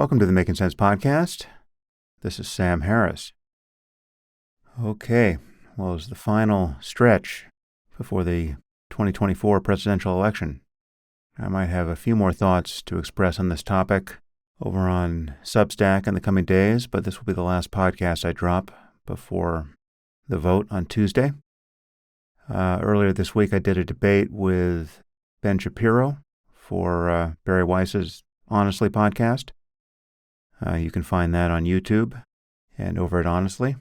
Welcome to the Making Sense podcast. This is Sam Harris. Okay, well, it's the final stretch before the 2024 presidential election. I might have a few more thoughts to express on this topic over on Substack in the coming days, but this will be the last podcast I drop before the vote on Tuesday. Earlier this week, I did a debate with Ben Shapiro for Barry Weiss's Honestly podcast. You can find that on YouTube and over at Honestly.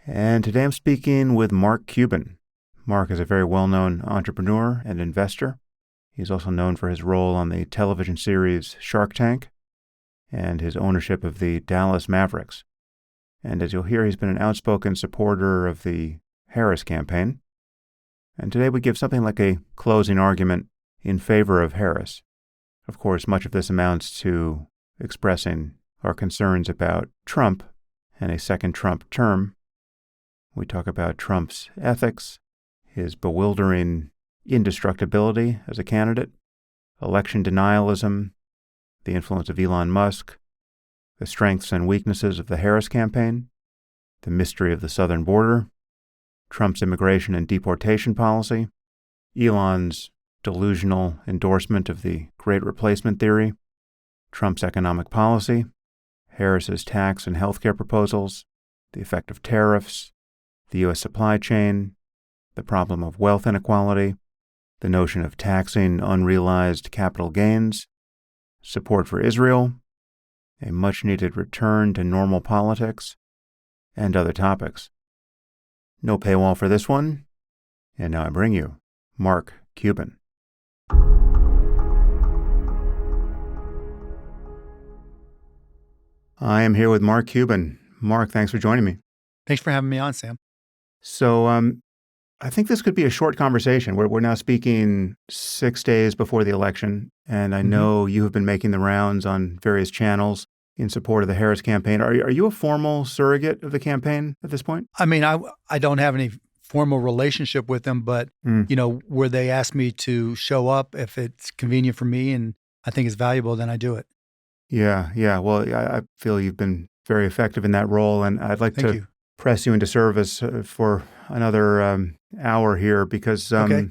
And today I'm speaking with Mark Cuban. Mark is a very well-known entrepreneur and investor. He's also known for his role on the television series Shark Tank and his ownership of the Dallas Mavericks. And as you'll hear, he's been an outspoken supporter of the Harris campaign. And today we give something like a closing argument in favor of Harris. Of course, much of this amounts to expressing our concerns about Trump and a second Trump term. We talk about Trump's ethics, his bewildering indestructibility as a candidate, election denialism, the influence of Elon Musk, the strengths and weaknesses of the Harris campaign, the mystery of the southern border, Trump's immigration and deportation policy, Elon's delusional endorsement of the Great Replacement theory, Trump's economic policy, Harris's tax and healthcare proposals, the effect of tariffs, the U.S. supply chain, the problem of wealth inequality, the notion of taxing unrealized capital gains, support for Israel, a much-needed return to normal politics, and other topics. No paywall for this one, and now I bring you Mark Cuban. I am here with Mark Cuban. Mark, thanks for joining me. Thanks for having me on, Sam. So I think this could be a short conversation. We're now speaking 6 days before the election, and I know you have been making the rounds on various channels in support of the Harris campaign. Are you a formal surrogate of the campaign at this point? I mean, I don't have any formal relationship with them, but, where they ask me to show up, if it's convenient for me and I think it's valuable, then I do it. Yeah. Well, I feel you've been very effective in that role, and I'd like to press you into service for another hour here because, I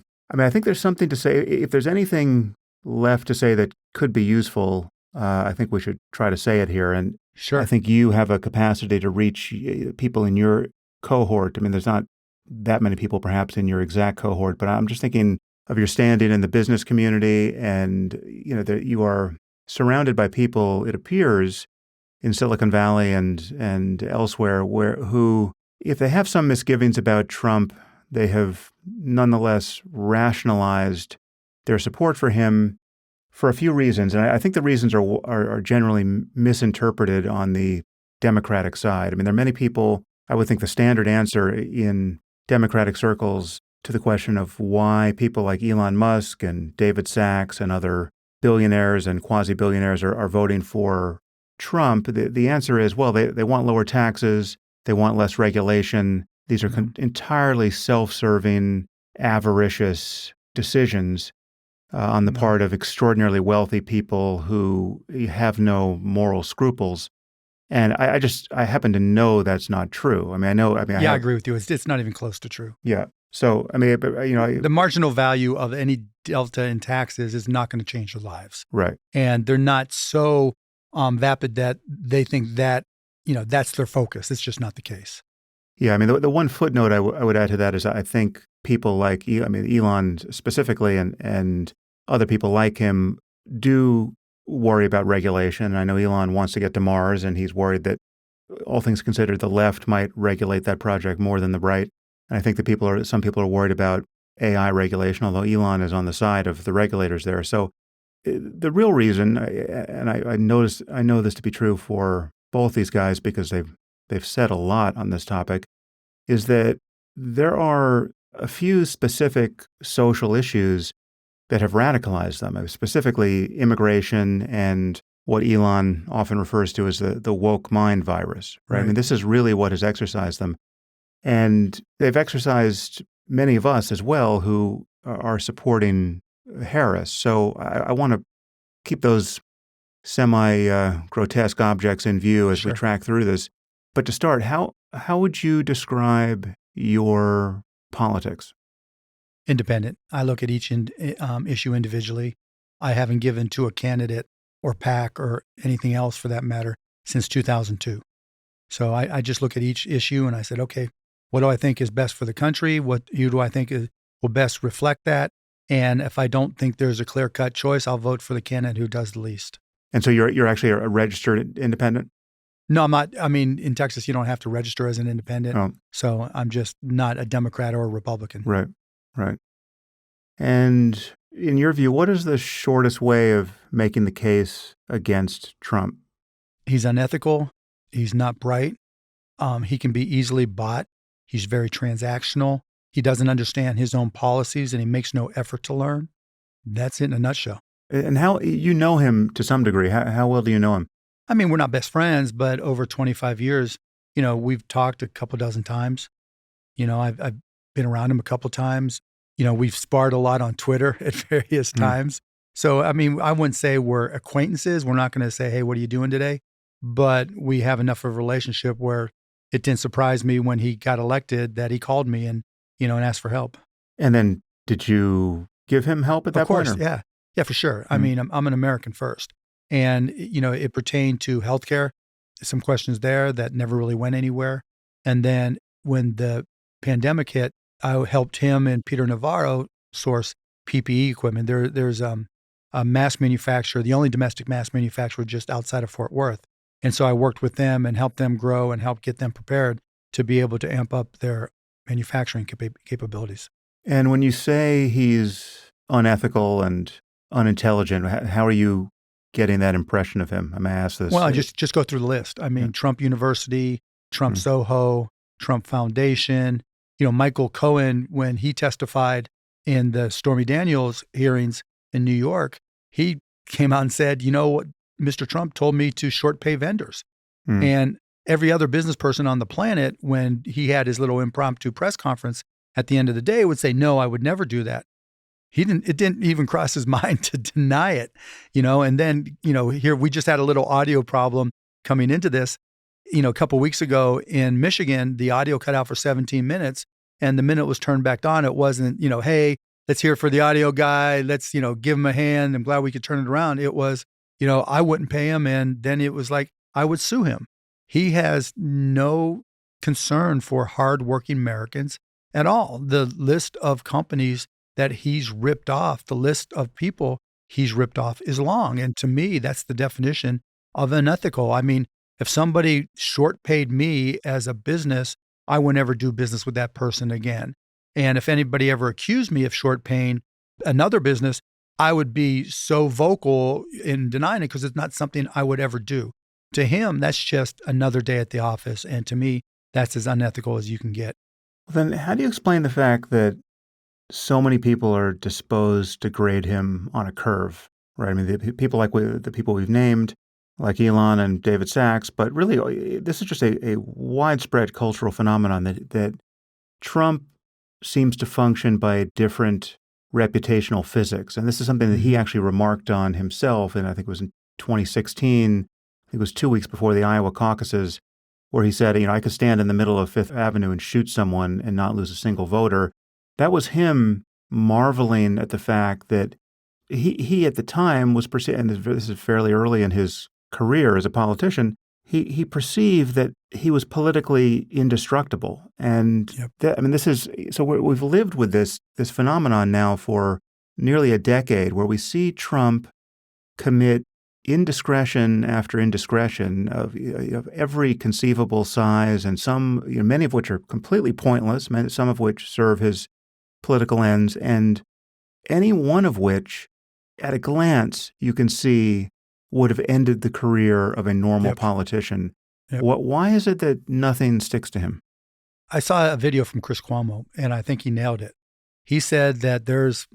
think there's something to say. If there's anything left to say that could be useful, I think we should try to say it here. And sure. I think you have a capacity to reach people in your cohort. I mean, there's not that many people perhaps in your exact cohort, but I'm just thinking of your standing in the business community, and that you are surrounded by people, it appears, in Silicon Valley and elsewhere, who, if they have some misgivings about Trump, they have nonetheless rationalized their support for him for a few reasons. And I think the reasons are generally misinterpreted on the Democratic side. I mean, there are many people, I would think the standard answer in Democratic circles to the question of why people like Elon Musk and David Sachs and other billionaires and quasi-billionaires are voting for Trump, the answer is, well, they want lower taxes, they want less regulation. These are entirely self-serving, avaricious decisions on the part of extraordinarily wealthy people who have no moral scruples. And I happen to know that's not true. I agree with you. It's not even close to true. Yeah. So, the marginal value of any delta in taxes is not going to change their lives. Right. And they're not so vapid that they think that, that's their focus. It's just not the case. Yeah. I mean, the one footnote I would add to that is I think people like, Elon specifically and other people like him do worry about regulation. And I know Elon wants to get to Mars, and he's worried that, all things considered, the left might regulate that project more than the right. And I think some people are worried about AI regulation, although Elon is on the side of the regulators there. So the real reason, and I know this to be true for both these guys because they've said a lot on this topic, is that there are a few specific social issues that have radicalized them, specifically immigration and what Elon often refers to as the woke mind virus, right? I mean, this is really what has exercised them. And they've exercised many of us as well who are supporting Harris. So I want to keep those semi-grotesque objects in view as we Sure. track through this. But to start, how would you describe your politics? Independent. I look at each issue individually. I haven't given to a candidate or PAC or anything else for that matter since 2002. So I just look at each issue and I said, okay, what do I think is best for the country? Who do I think will best reflect that? And if I don't think there's a clear-cut choice, I'll vote for the candidate who does the least. And so you're actually a registered independent? No, I'm not. I mean, in Texas, you don't have to register as an independent. Oh, So I'm just not a Democrat or a Republican. right, right. And in your view, what is the shortest way of making the case against Trump? He's unethical. He's not bright. He can be easily bought. He's very transactional. He doesn't understand his own policies and he makes no effort to learn. That's it in a nutshell. And how you know him to some degree? How well do you know him? I mean, we're not best friends, but over 25 years, we've talked a couple dozen times. I've been around him a couple times. We've sparred a lot on Twitter at various times. So, I mean, I wouldn't say we're acquaintances. We're not going to say, hey, what are you doing today? But we have enough of a relationship where it didn't surprise me when he got elected that he called me and asked for help. And then did you give him help at that point? Of course, yeah. Yeah, for sure. I mean, I'm an American first. And, it pertained to healthcare, some questions there that never really went anywhere. And then when the pandemic hit, I helped him and Peter Navarro source PPE equipment. There's a mass manufacturer, the only domestic mass manufacturer just outside of Fort Worth. And so I worked with them and helped them grow and helped get them prepared to be able to amp up their manufacturing capabilities. And when you say he's unethical and unintelligent, how are you getting that impression of him? I'm going to ask this. Well, I just go through the list. I mean, Trump University, Trump Soho, Trump Foundation. Michael Cohen, when he testified in the Stormy Daniels hearings in New York, he came out and said, what Mr. Trump told me to short pay vendors. And every other business person on the planet, when he had his little impromptu press conference at the end of the day, would say, no, I would never do that. It didn't even cross his mind to deny it, and then, here we just had a little audio problem coming into this. A couple of weeks ago in Michigan, the audio cut out for 17 minutes and the minute was turned back on. It wasn't, hey, let's hear it for the audio guy. Let's, give him a hand. I'm glad we could turn it around. It was, I wouldn't pay him. And then it was like, I would sue him. He has no concern for hardworking Americans at all. The list of companies that he's ripped off, the list of people he's ripped off is long. And to me, that's the definition of unethical. I mean, if somebody short paid me as a business, I would never do business with that person again. And if anybody ever accused me of short paying another business, I would be so vocal in denying it because it's not something I would ever do. To him, that's just another day at the office. And to me, that's as unethical as you can get. Then how do you explain the fact that so many people are disposed to grade him on a curve, right? I mean, the people the people we've named, like Elon and David Sachs, but really this is just a widespread cultural phenomenon that Trump seems to function by a different reputational physics. And this is something that he actually remarked on himself, and I think it was in 2016, I think it was 2 weeks before the Iowa caucuses, where he said, I could stand in the middle of Fifth Avenue and shoot someone and not lose a single voter. That was him marveling at the fact that he at the time was perceived, and this is fairly early in his career as a politician, he perceived that he was politically indestructible. And this is, so we've lived with this phenomenon now for nearly a decade where we see Trump commit indiscretion after indiscretion of every conceivable size, and some, many of which are completely pointless, some of which serve his political ends, and any one of which, at a glance, you can see would have ended the career of a normal politician. Why is it that nothing sticks to him? I saw a video from Chris Cuomo, and I think he nailed it. He said that there's,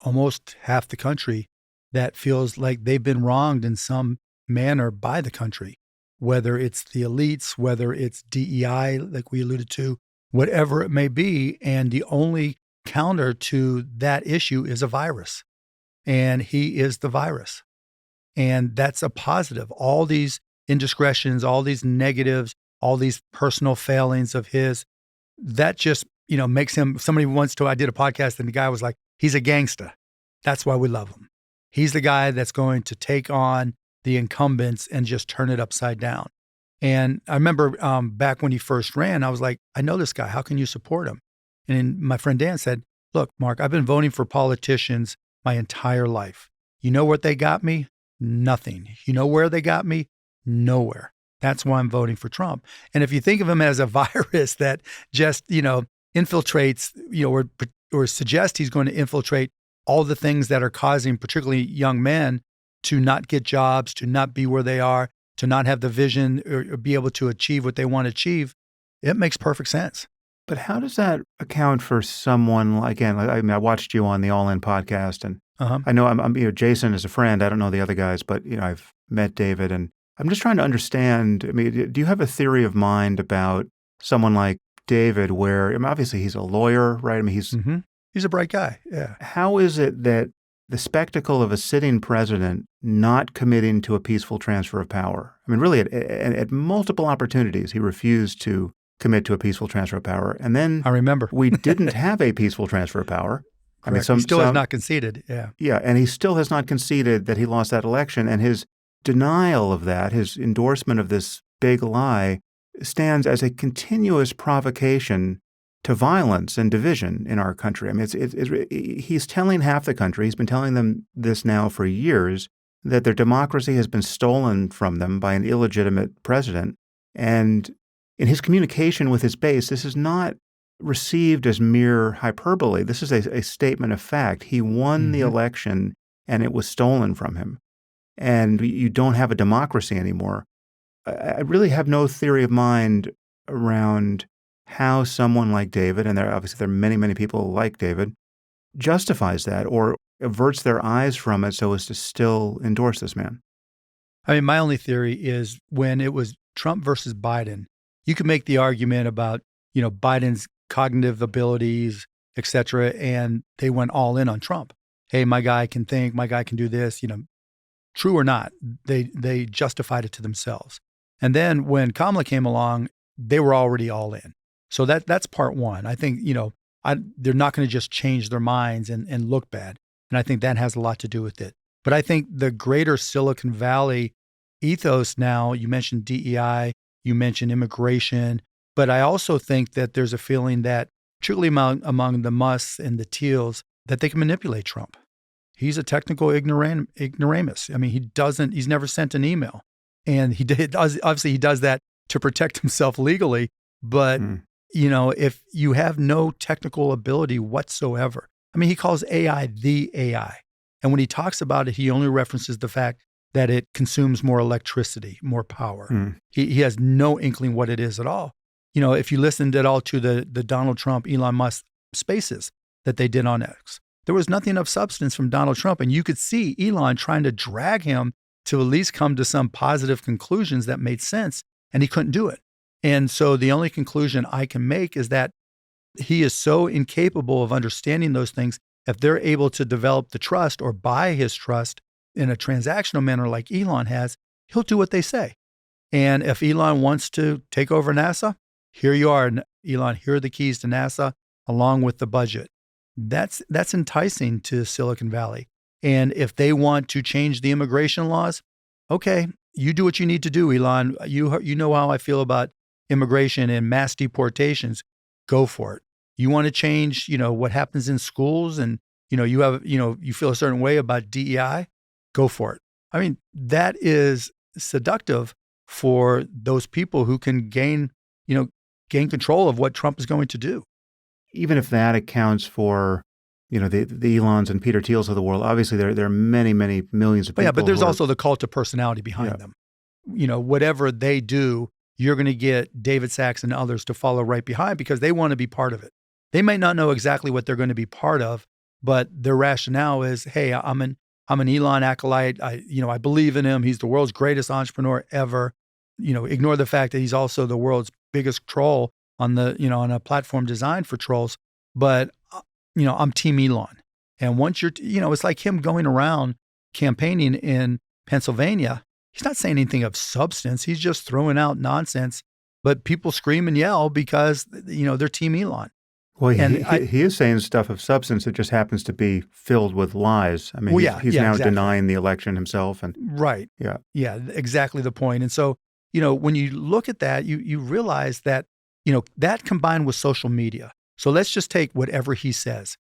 almost half the country that feels like they've been wronged in some manner by the country, whether it's the elites, whether it's DEI, like we alluded to, whatever it may be. And the only counter to that issue is a virus. And he is the virus. And that's a positive. All these indiscretions, all these negatives, all these personal failings of his, that just, makes him, I did a podcast and the guy was like, he's a gangster. That's why we love him. He's the guy that's going to take on the incumbents and just turn it upside down. And I remember back when he first ran, I was like, I know this guy. How can you support him? And my friend Dan said, look, Mark, I've been voting for politicians my entire life. You know what they got me? Nothing. You know where they got me? Nowhere. That's why I'm voting for Trump. And if you think of him as a virus that just, infiltrates, or suggests he's going to infiltrate all the things that are causing particularly young men to not get jobs, to not be where they are, to not have the vision or be able to achieve what they want to achieve, it makes perfect sense. But how does that account for someone, again, I watched you on the All In podcast, and I know I'm Jason is a friend. I don't know the other guys, but, I've met David, and I'm just trying to understand. Do you have a theory of mind about someone like David where, obviously he's a lawyer, right? He's a bright guy. Yeah. How is it that the spectacle of a sitting president not committing to a peaceful transfer of power? Really, at multiple opportunities, he refused to commit to a peaceful transfer of power. And then I remember we didn't have a peaceful transfer of power. He still has not conceded. Yeah. Yeah. And he still has not conceded that he lost that election. And his denial of that, his endorsement of this big lie, stands as a continuous provocation to violence and division in our country. He's telling half the country, he's been telling them this now for years, that their democracy has been stolen from them by an illegitimate president. And in his communication with his base, this is not received as mere hyperbole. This is a statement of fact. He won the election and it was stolen from him. And you don't have a democracy anymore. I really have no theory of mind around how someone like David, and there are many, many people like David, justifies that or averts their eyes from it so as to still endorse this man. My only theory is when it was Trump versus Biden, you could make the argument about, Biden's cognitive abilities, et cetera, and they went all in on Trump. Hey, my guy can think, my guy can do this, true or not, they justified it to themselves. And then when Kamala came along, they were already all in. So that's part one. I think, they're not going to just change their minds and look bad. And I think that has a lot to do with it. But I think the greater Silicon Valley ethos now, you mentioned DEI, you mentioned immigration, but I also think that there's a feeling that, particularly among the Musks and the Teals, that they can manipulate Trump. He's a technical ignoramus. He's never sent an email. And he does that to protect himself legally. But, if you have no technical ability whatsoever, he calls AI the AI. And when he talks about it, he only references the fact that it consumes more electricity, more power. He has no inkling what it is at all. If you listened at all to the Donald Trump, Elon Musk spaces that they did on X, there was nothing of substance from Donald Trump. And you could see Elon trying to drag him to at least come to some positive conclusions that made sense, and he couldn't do it. And so the only conclusion I can make is that he is so incapable of understanding those things. If they're able to develop the trust or buy his trust in a transactional manner like Elon has, he'll do what they say. And if Elon wants to take over NASA, here you are, Elon, here are the keys to NASA along with the budget. That's enticing to Silicon Valley. And if they want to change the immigration laws, okay, you do what you need to do, Elon. You know how I feel about immigration and mass deportations. Go for it. You want to change, what happens in schools, and you feel a certain way about DEI. Go for it. That is seductive for those people who can gain control of what Trump is going to do. Even if that accounts for, the Elons and Peter Thiels of the world, obviously there are many, many millions of people. Yeah, but there's also the cult of personality behind them. Whatever they do, you're going to get David Sachs and others to follow right behind because they want to be part of it. They might not know exactly what they're going to be part of, but their rationale is, hey, I'm an Elon acolyte. I believe in him. He's the world's greatest entrepreneur ever. Ignore the fact that he's also the world's biggest troll on on a platform designed for trolls. But, I'm Team Elon. And once it's like him going around campaigning in Pennsylvania, he's not saying anything of substance. He's just throwing out nonsense, but people scream and yell because, they're Team Elon. Well, And he is saying stuff of substance that just happens to be filled with lies. I mean, he's now exactly. denying the election himself. And Right. yeah. Yeah, exactly the point. And so, when you look at that, you realize that, that combined with social media. So let's just take whatever he says,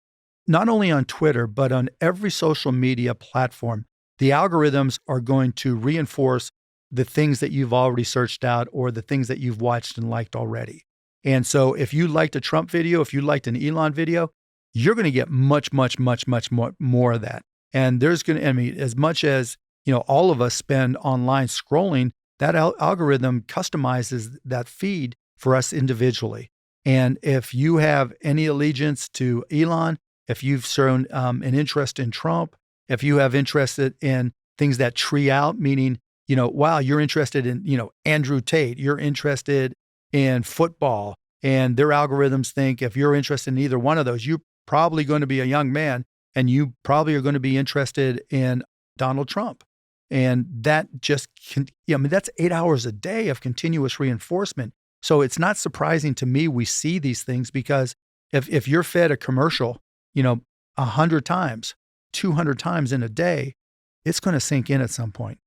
not only on Twitter, but on every social media platform, the algorithms are going to reinforce the things that you've already searched out or the things that you've watched and liked already. And so if you liked a Trump video, if you liked an Elon video, you're going to get much, much, much, much more of that. And there's going to, as much as, all of us spend online scrolling, that algorithm customizes that feed for us individually. And if you have any allegiance to Elon, if you've shown an interest in Trump, if you have interested in things that tree out, meaning, wow, you're interested in, Andrew Tate, you're interested in football, and their algorithms think if you're interested in either one of those, you're probably going to be a young man, and you probably are going to be interested in Donald Trump. And that just, that's 8 hours a day of continuous reinforcement. So it's not surprising to me we see these things because if you're fed a commercial, 100 times, 200 times in a day, it's going to sink in at some point.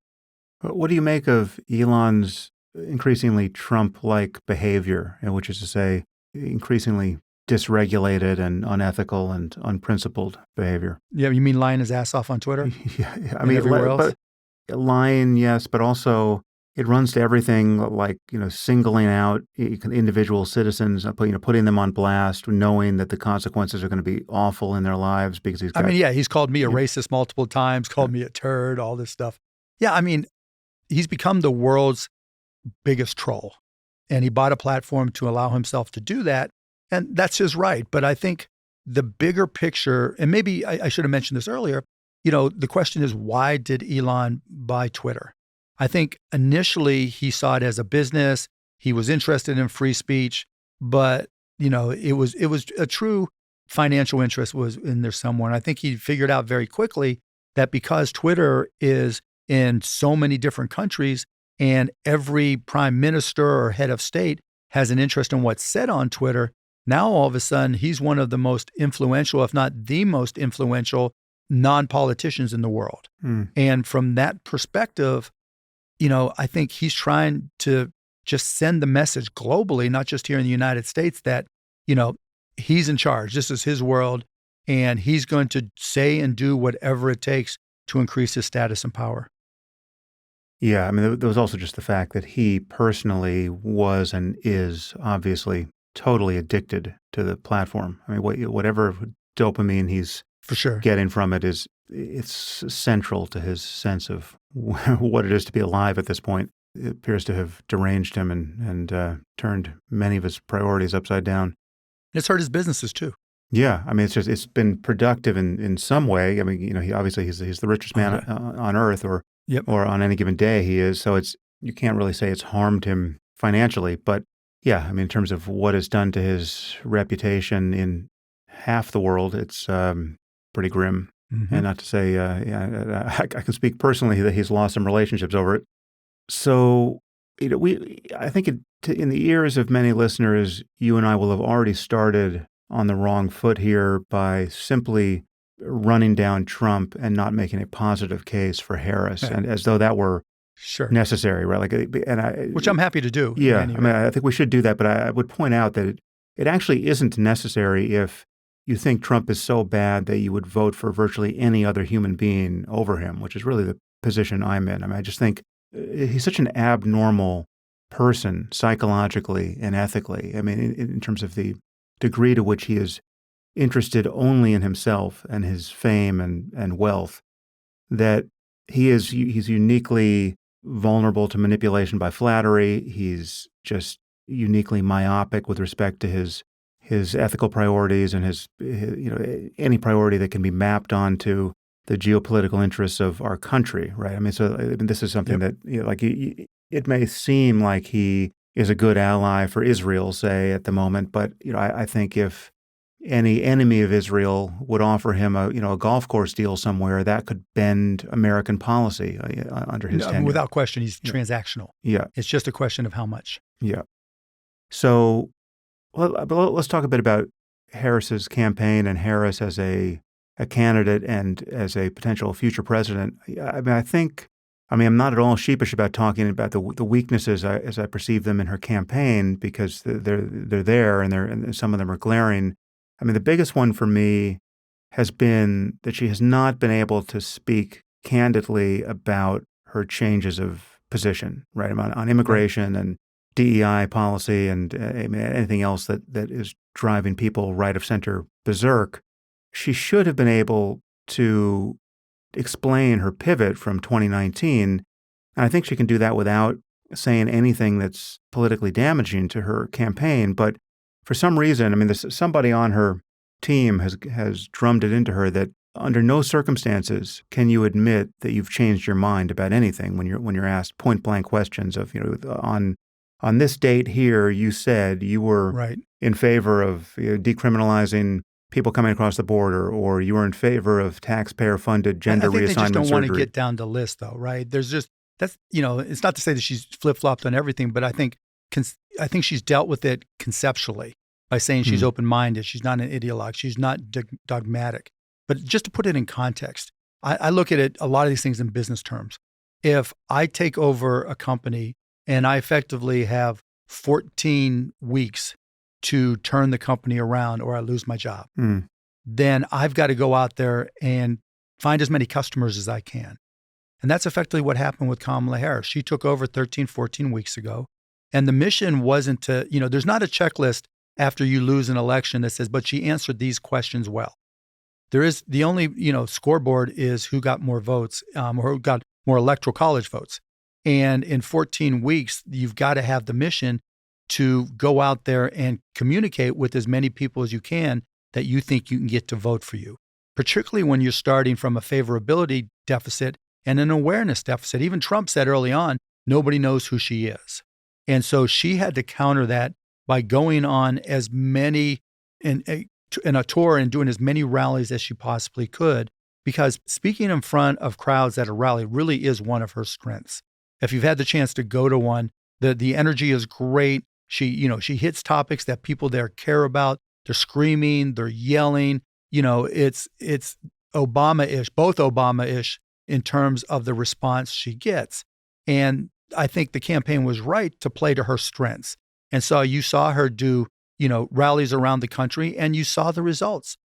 What do you make of Elon's increasingly Trump-like behavior, which is to say, increasingly dysregulated and unethical and unprincipled behavior? Yeah, you mean lying his ass off on Twitter? Yeah, I mean, everywhere else? But lying, yes, but also it runs to everything like, singling out individual citizens, putting them on blast, knowing that the consequences are going to be awful in their lives because he's got... he's called me a racist multiple times, called me a turd, all this stuff. Yeah, he's become the world's biggest troll. And he bought a platform to allow himself to do that. And that's his right. But I think the bigger picture, and maybe I should have mentioned this earlier, the question is, why did Elon buy Twitter? I think initially he saw it as a business. He was interested in free speech, but it was a true financial interest was in there somewhere. And I think he figured out very quickly that because Twitter is in so many different countries and every prime minister or head of state has an interest in what's said on Twitter, now all of a sudden he's one of the most influential, if not the most influential non-politicians in the world. And from that perspective, I think he's trying to just send the message globally, not just here in the United States, that, he's in charge. This is his world, and he's going to say and do whatever it takes to increase his status and power. Yeah, there was also just the fact that he personally was and is obviously totally addicted to the platform. Whatever dopamine he's for sure getting from it's central to his sense of what it is to be alive at this point. It appears to have deranged him and turned many of his priorities upside down. It's hurt his businesses too. Yeah, it's been productive in some way. He obviously he's the richest man on earth, or on any given day he is. So you can't really say it's harmed him financially, but yeah, in terms of what it's done to his reputation in half the world, it's pretty grim. And not to say, I can speak personally that he's lost some relationships over it. So, I think in the ears of many listeners, you and I will have already started on the wrong foot here by simply running down Trump and not making a positive case for Harris, and as though that were necessary, right? Which I'm happy to do. Yeah, anyway. I think we should do that, but I would point out that it actually isn't necessary if you think Trump is so bad that you would vote for virtually any other human being over him, which is really the position I'm in. I just think he's such an abnormal person psychologically and ethically. In terms of the degree to which he is interested only in himself and his fame and wealth, that he's uniquely vulnerable to manipulation by flattery. He's just uniquely myopic with respect to his ethical priorities and his any priority that can be mapped onto the geopolitical interests of our country, right? This is something that it may seem like he is a good ally for Israel, say, at the moment, but I think if any enemy of Israel would offer him a golf course deal somewhere, that could bend American policy under his tenure. Without question, he's transactional. Yeah. It's just a question of how much. Yeah. So let's talk a bit about Harris's campaign and Harris as a candidate and as a potential future president. I'm not at all sheepish about talking about the weaknesses as I perceive them in her campaign, because they're there and some of them are glaring. I mean, the biggest one for me has been that she has not been able to speak candidly about her changes of position, right, on immigration and DEI policy and anything else that is driving people right of center berserk. She should have been able to explain her pivot from 2019, and I think she can do that without saying anything that's politically damaging to her campaign. But for some reason, somebody on her team has drummed it into her that under no circumstances can you admit that you've changed your mind about anything when you're asked point blank questions of, on this date here you said you were in favor of decriminalizing people coming across the border, or you were in favor of taxpayer-funded gender reassignment surgery. I think they just don't want to get down the list, though, right? It's not to say that she's flip-flopped on everything, but I think she's dealt with it conceptually by saying she's open-minded. She's not an ideologue. She's not dogmatic. But just to put it in context, I look at it, a lot of these things in business terms. If I take over a company and I effectively have 14 weeks to turn the company around or I lose my job, then I've got to go out there and find as many customers as I can. And that's effectively what happened with Kamala Harris. She took over 13, 14 weeks ago. And the mission wasn't to, there's not a checklist after you lose an election that says, but she answered these questions well. There is the only, scoreboard is who got more votes or who got more electoral college votes. And in 14 weeks, you've got to have the mission to go out there and communicate with as many people as you can that you think you can get to vote for you, particularly when you're starting from a favorability deficit and an awareness deficit. Even Trump said early on, nobody knows who she is. And so she had to counter that by going on as many in a tour and doing as many rallies as she possibly could, because speaking in front of crowds at a rally really is one of her strengths. If you've had the chance to go to one, the energy is great. She hits topics that people there care about. They're screaming, they're yelling. It's Obama-ish, both Obama-ish in terms of the response she gets. And I think the campaign was right to play to her strengths. And so you saw her do, rallies around the country, and you saw the results.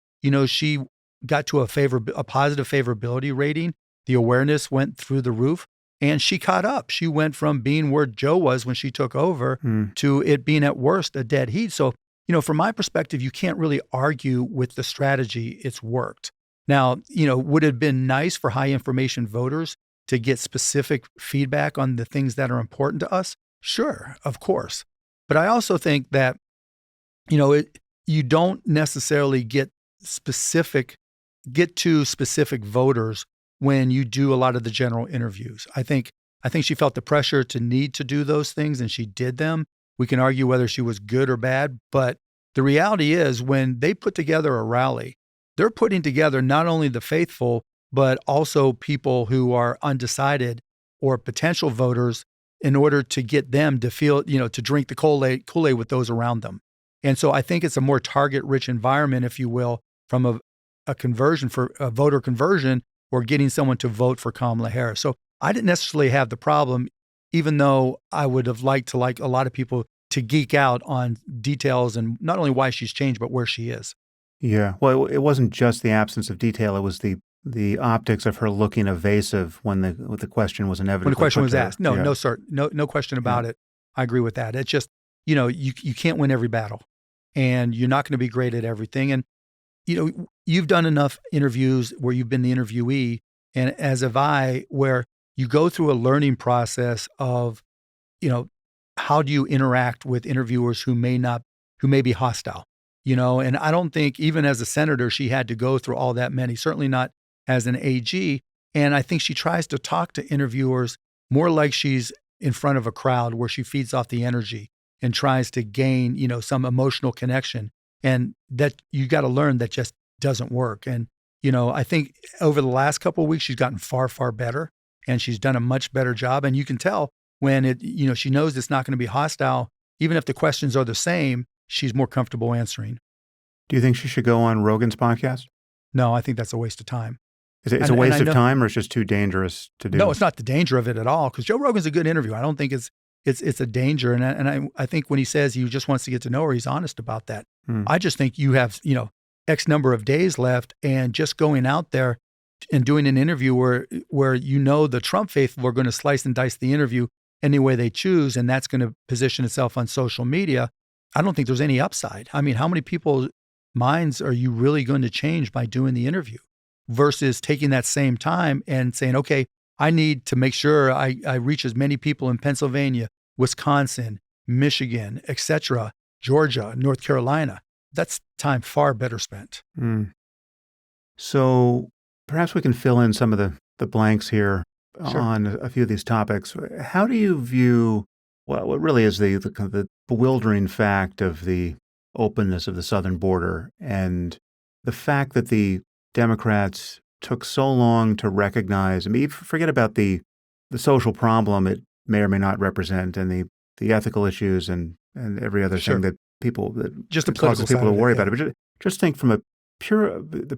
She got to a positive favorability rating. The awareness went through the roof. And she caught up. She went from being where Joe was when she took over to it being at worst a dead heat. So, from my perspective, you can't really argue with the strategy. It's worked. Now, would it have been nice for high information voters to get specific feedback on the things that are important to us? Sure, of course. But I also think that, you don't necessarily get to specific voters when you do a lot of the general interviews. I think she felt the pressure to need to do those things, and she did them. We can argue whether she was good or bad, but the reality is when they put together a rally, they're putting together not only the faithful, but also people who are undecided or potential voters in order to get them to feel, to drink the Kool-Aid with those around them. And so I think it's a more target-rich environment, if you will, from a conversion for a voter conversion, or getting someone to vote for Kamala Harris. So I didn't necessarily have the problem, even though I would have liked to, like a lot of people, to geek out on details and not only why she's changed, but where she is. Yeah. Well, it wasn't just the absence of detail. It was the optics of her looking evasive when the question was inevitably when the question was asked. No, yeah. no, sir. No question about it. I agree with that. It's just, you can't win every battle, and you're not going to be great at everything. And you've done enough interviews where you've been the interviewee, and as have I, where you go through a learning process of, how do you interact with interviewers who may be hostile, and I don't think even as a senator, she had to go through all that many, certainly not as an AG. And I think she tries to talk to interviewers more like she's in front of a crowd where she feeds off the energy and tries to gain, some emotional connection And that you got to learn that just doesn't work. And, I think over the last couple of weeks, she's gotten far, far better, and she's done a much better job. And you can tell when she knows it's not going to be hostile, even if the questions are the same, she's more comfortable answering. Do you think she should go on Rogan's podcast? No, I think that's a waste of time. Is it a waste of time, or it's just too dangerous to do? No, it's not the danger of it at all, because Joe Rogan's a good interview. I don't think it's a danger. And I think when he says he just wants to get to know her, he's honest about that. I just think you have, X number of days left, and just going out there and doing an interview where the Trump faithful are going to slice and dice the interview any way they choose, and that's going to position itself on social media. I don't think there's any upside. I mean, how many people's minds are you really going to change by doing the interview versus taking that same time and saying, okay, I need to make sure I reach as many people in Pennsylvania, Wisconsin, Michigan, etc., Georgia, North Carolina. That's time far better spent. So perhaps we can fill in some of the blanks here Sure. on a few of these topics. How do you view what really is the bewildering fact of the openness of the southern border and the fact that the Democrats took so long to recognize, forget about the social problem it may or may not represent, and the ethical issues and every other Sure. thing that Just the causes political people to side of worry it, yeah. about it. But just think from the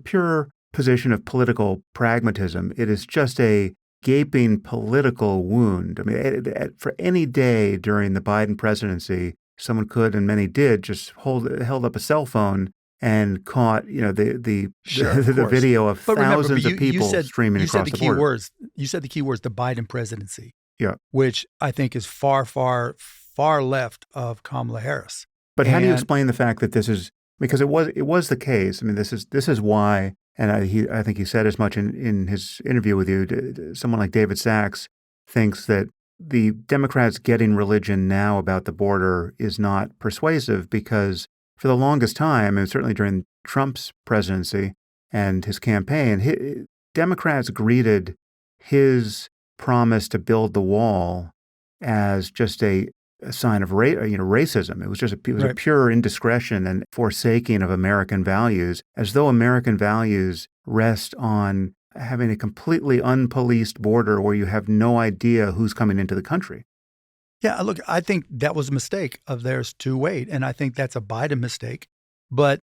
pure position of political pragmatism, it is just a gaping political wound. I mean, for any day during the Biden presidency, someone could, and many did, just held up a cell phone and caught, the video of But remember, thousands of people streaming across the border. You said the key words, the Biden presidency. Yeah. Which I think is far, far, far left of Kamala Harris. But how do you explain the fact that this is, because it was the case. I mean, this is why, and I think he said as much in his interview with you. Someone like David Sachs thinks that the Democrats getting religion now about the border is not persuasive because for the longest time, and certainly during Trump's presidency and his campaign, Democrats greeted his promise to build the wall as just a sign of racism. It was just a pure indiscretion and forsaking of American values, as though American values rest on having a completely unpoliced border where you have no idea who's coming into the country. Yeah, look, I think that was a mistake of theirs to wait, and I think that's a Biden mistake. But,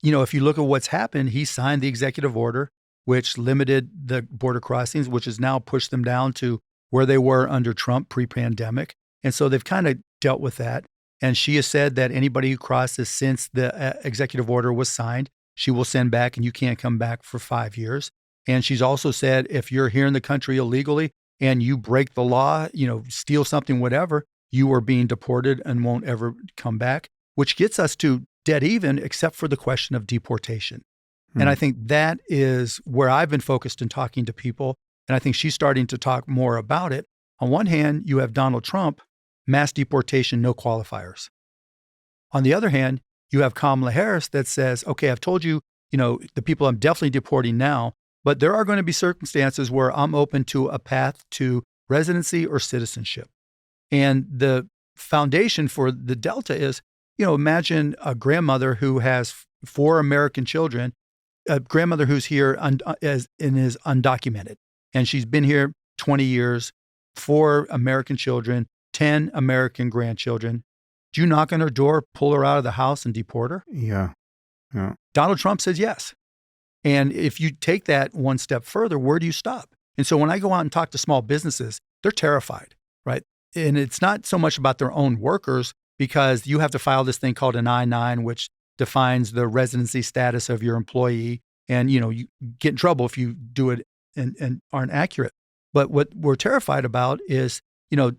if you look at what's happened, he signed the executive order, which limited the border crossings, which has now pushed them down to where they were under Trump pre-pandemic. And so they've kind of dealt with that. And she has said that anybody who crosses since the executive order was signed, she will send back, and you can't come back for 5 years. And she's also said if you're here in the country illegally and you break the law, steal something, whatever, you are being deported and won't ever come back, which gets us to dead even, except for the question of deportation. And I think that is where I've been focused in talking to people. And I think she's starting to talk more about it. On one hand, you have Donald Trump, mass deportation, no qualifiers. On the other hand, you have Kamala Harris that says, okay, I've told you, the people I'm definitely deporting now, but there are going to be circumstances where I'm open to a path to residency or citizenship. And the foundation for the Delta is, imagine a grandmother who has 4 American children, a grandmother who's here and is undocumented. And she's been here 20 years, 4 American children, 10 American grandchildren. Do you knock on her door, pull her out of the house, and deport her? Yeah. Donald Trump says yes. And if you take that one step further, where do you stop? And so when I go out and talk to small businesses, they're terrified, right? And it's not so much about their own workers, because you have to file this thing called an I-9, which defines the residency status of your employee. And, you get in trouble if you do it and aren't accurate. But what we're terrified about is,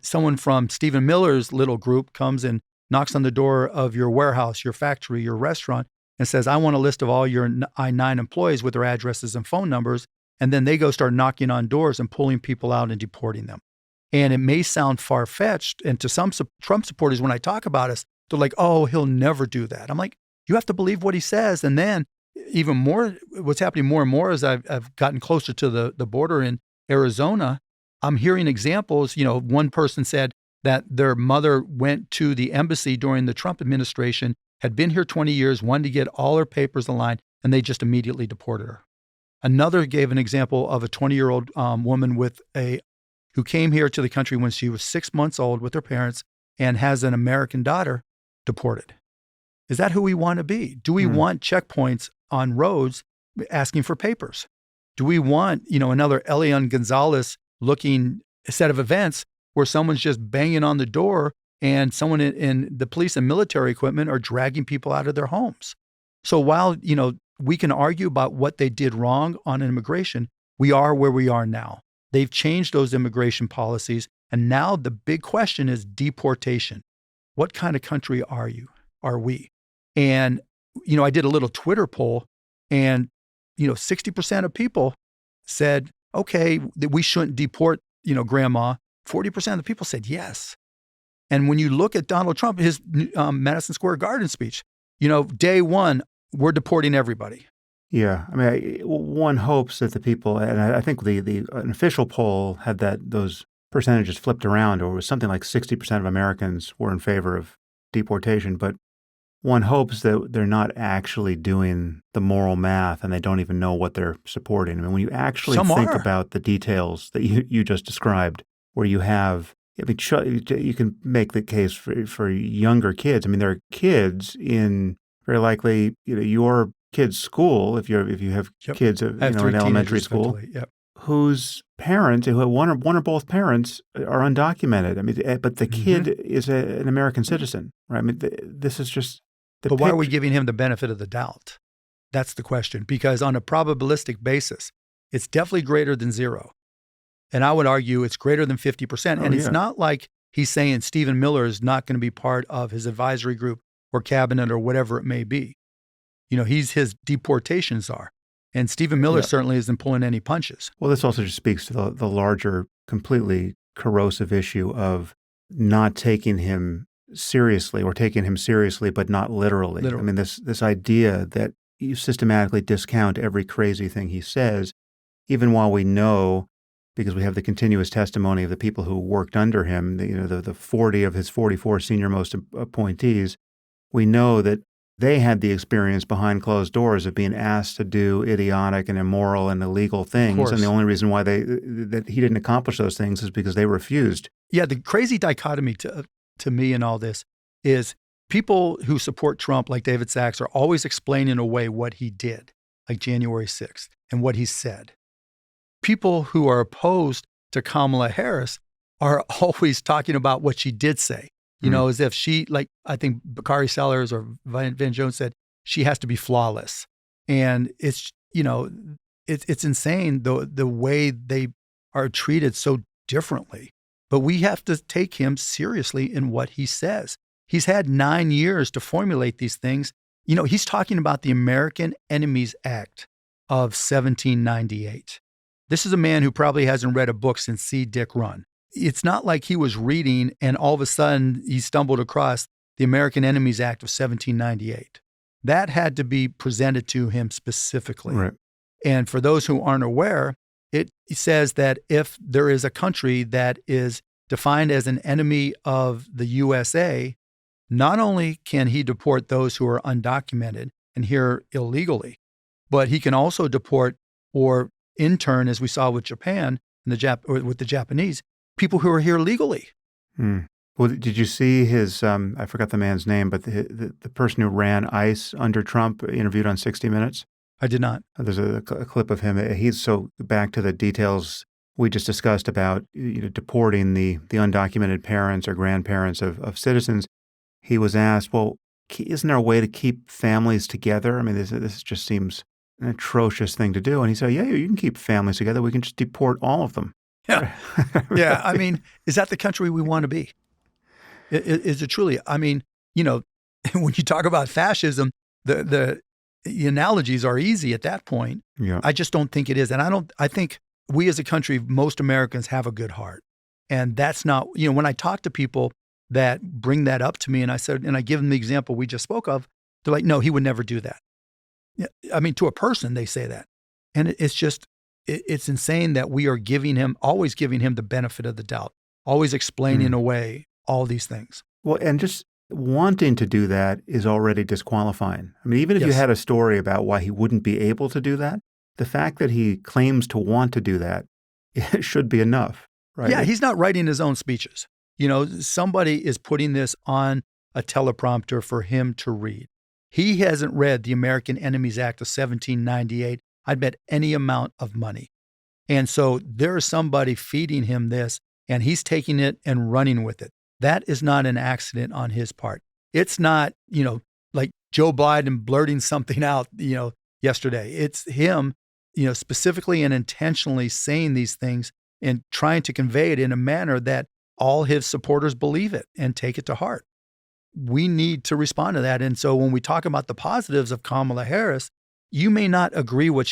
someone from Stephen Miller's little group comes and knocks on the door of your warehouse, your factory, your restaurant, and says, I want a list of all your I-9 employees with their addresses and phone numbers. And then they go start knocking on doors and pulling people out and deporting them. And it may sound far-fetched. And to some Trump supporters, when I talk about it, they're like, oh, he'll never do that. I'm like, you have to believe what he says. And then even more, what's happening more and more as I've gotten closer to the border in Arizona, I'm hearing examples. One person said that their mother went to the embassy during the Trump administration had been here 20 years, wanted to get all her papers aligned, and they just immediately deported her. Another gave an example of a 20-year-old woman who came here to the country when she was 6 months old with her parents and has an American daughter, deported. Is that who we want to be? Do we want checkpoints on roads asking for papers? Do we want, another Elian Gonzalez looking set of events where someone's just banging on the door and someone in the police and military equipment are dragging people out of their homes? So while, we can argue about what they did wrong on immigration, we are where we are now. They've changed those immigration policies. And now the big question is deportation. What kind of country are we? And, I did a little Twitter poll and, 60% of people said, okay, that we shouldn't deport, grandma. 40% of the people said yes. And when you look at Donald Trump, his Madison Square Garden speech, day one, we're deporting everybody. Yeah. I mean, one hopes that the people, and I think an official poll had those percentages flipped around, or it was something like 60% of Americans were in favor of deportation. But one hopes that they're not actually doing the moral math and they don't even know what they're supporting. I mean, when you actually think about the details that you just described, where you have, you can make the case for younger kids. I mean, there are kids in very likely, your kid's school, if you have kids, in elementary school, whose parents, one or both parents, are undocumented. I mean, but the kid is an American citizen, right? I mean, this is just. But why are we giving him the benefit of the doubt? That's the question. Because on a probabilistic basis, it's definitely greater than zero. And I would argue it's greater than 50%. And it's not like he's saying Stephen Miller is not going to be part of his advisory group or cabinet or whatever it may be. He's his deportation czar. And Stephen Miller certainly isn't pulling any punches. Well, this also just speaks to the larger, completely corrosive issue of not taking him seriously, or taking him seriously but not literally. I mean, this idea that you systematically discount every crazy thing he says, even while we know, because we have the continuous testimony of the people who worked under him, the 40 of his 44 senior-most appointees, we know that they had the experience behind closed doors of being asked to do idiotic and immoral and illegal things. And the only reason why that he didn't accomplish those things is because they refused. Yeah, the crazy dichotomy to me in all this is people who support Trump, like David Sachs, are always explaining away what he did, like January 6th, and what he said. People who are opposed to Kamala Harris are always talking about what she did say. As if she, like I think Bakari Sellers or Van Jones said, she has to be flawless. And it's, it's insane the way they are treated so differently. But we have to take him seriously in what he says. He's had 9 years to formulate these things. He's talking about the American Enemies Act of 1798. This is a man who probably hasn't read a book since See Dick Run. It's not like he was reading and all of a sudden he stumbled across the American Enemies Act of 1798. That had to be presented to him specifically. Right. And for those who aren't aware, it says that if there is a country that is defined as an enemy of the USA, not only can he deport those who are undocumented and here illegally, but he can also deport or intern, as we saw with Japan and with the Japanese, people who are here legally. Well, did you see his, I forgot the man's name, but the person who ran ICE under Trump interviewed on 60 Minutes? I did not. There's a clip of him. He's so back to the details we just discussed about deporting the undocumented parents or grandparents of citizens. He was asked, well, isn't there a way to keep families together? I mean, this just seems an atrocious thing to do. And he said, yeah, you can keep families together. We can just deport all of them. Yeah. Yeah. I mean, is that the country we want to be? Is it truly? I mean, when you talk about fascism, the analogies are easy at that point. Yeah. I just don't think it is. And I think we as a country, most Americans have a good heart. And that's not, when I talk to people that bring that up to me and I give them the example we just spoke of, they're like, no, he would never do that. I mean, to a person, they say that. And it's just, it's insane that we are always giving him the benefit of the doubt, always explaining away all these things. Well, and just wanting to do that is already disqualifying. I mean, even if you Yes. had a story about why he wouldn't be able to do that, the fact that he claims to want to do that, it should be enough, right? Yeah, he's not writing his own speeches. Somebody is putting this on a teleprompter for him to read. He hasn't read the American Enemies Act of 1798, I'd bet any amount of money. And so there is somebody feeding him this, and he's taking it and running with it. That is not an accident on his part. It's not, like Joe Biden blurting something out, yesterday. It's him, specifically and intentionally saying these things and trying to convey it in a manner that all his supporters believe it and take it to heart. We need to respond to that. And so when we talk about the positives of Kamala Harris, you may not agree with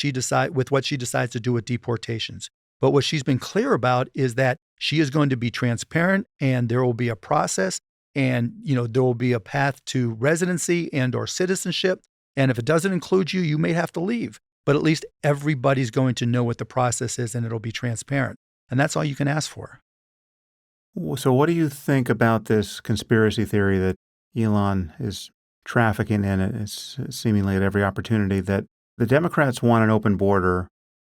what she decides to do with deportations. But what she's been clear about is that she is going to be transparent, and there will be a process, and there will be a path to residency and or citizenship. And if it doesn't include you, you may have to leave. But at least everybody's going to know what the process is, and it'll be transparent. And that's all you can ask for. So what do you think about this conspiracy theory that Elon is trafficking in it's seemingly at every opportunity, that the Democrats want an open border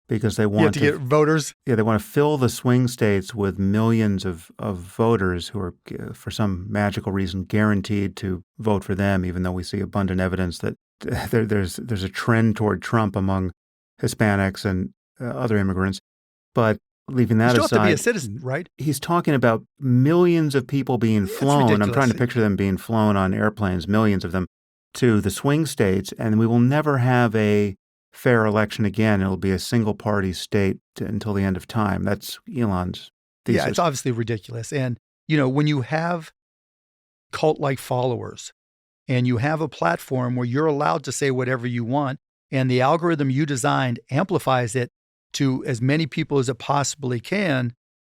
because they want to get voters? Yeah, they want to fill the swing states with millions of voters who are, for some magical reason, guaranteed to vote for them, even though we see abundant evidence that there's a trend toward Trump among Hispanics and other immigrants. But leaving that you aside, still have to be a citizen, right? He's talking about millions of people being flown. I'm trying to picture them being flown on airplanes, millions of them, to the swing states, and we will never have a fair election again. It'll be a single-party state until the end of time. That's Elon's thesis. Yeah, it's obviously ridiculous. And, when you have cult-like followers and you have a platform where you're allowed to say whatever you want, and the algorithm you designed amplifies it to as many people as it possibly can,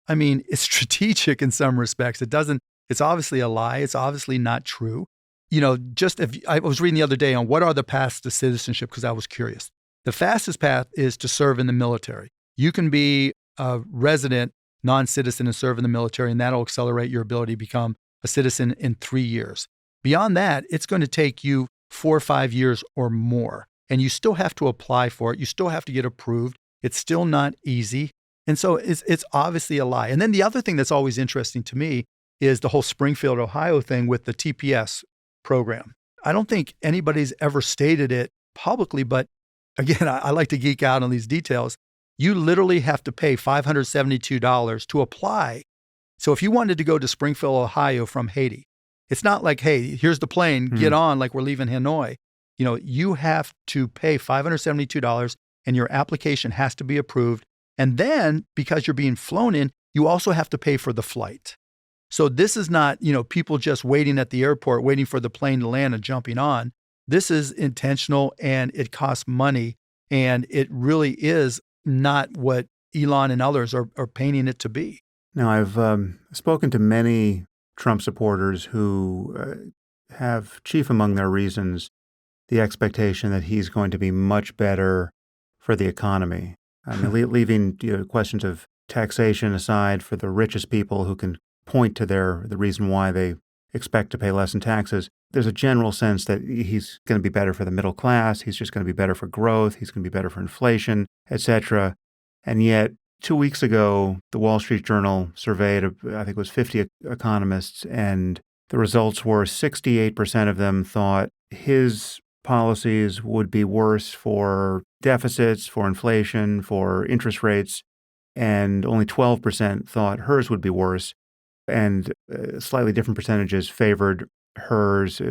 I mean, it's strategic in some respects. It's obviously a lie. It's obviously not true. I was reading the other day on what are the paths to citizenship, because I was curious. The fastest path is to serve in the military. You can be a resident non-citizen and serve in the military, and that'll accelerate your ability to become a citizen in 3 years. Beyond that, it's going to take you 4 or 5 years or more, and you still have to apply for it. You still have to get approved. It's still not easy. And so it's obviously a lie. And then the other thing that's always interesting to me is the whole Springfield, Ohio thing with the TPS program. I don't think anybody's ever stated it publicly, but again, I like to geek out on these details. You literally have to pay $572 to apply. So if you wanted to go to Springfield, Ohio from Haiti, it's not like, hey, here's the plane, get on like we're leaving Hanoi. You have to pay $572 and your application has to be approved. And then because you're being flown in, you also have to pay for the flight. So this is not, people just waiting at the airport, waiting for the plane to land and jumping on. This is intentional, and it costs money, and it really is not what Elon and others are painting it to be. Now, I've spoken to many Trump supporters who have chief among their reasons the expectation that he's going to be much better for the economy. I mean, leaving questions of taxation aside, for the richest people who can point to the reason why they expect to pay less in taxes, there's a general sense that he's going to be better for the middle class. He's just going to be better for growth. He's going to be better for inflation, et cetera. And yet, 2 weeks ago, the Wall Street Journal surveyed, I think it was 50 economists, and the results were 68% of them thought his policies would be worse for deficits, for inflation, for interest rates, and only 12% thought hers would be worse. And slightly different percentages favored hers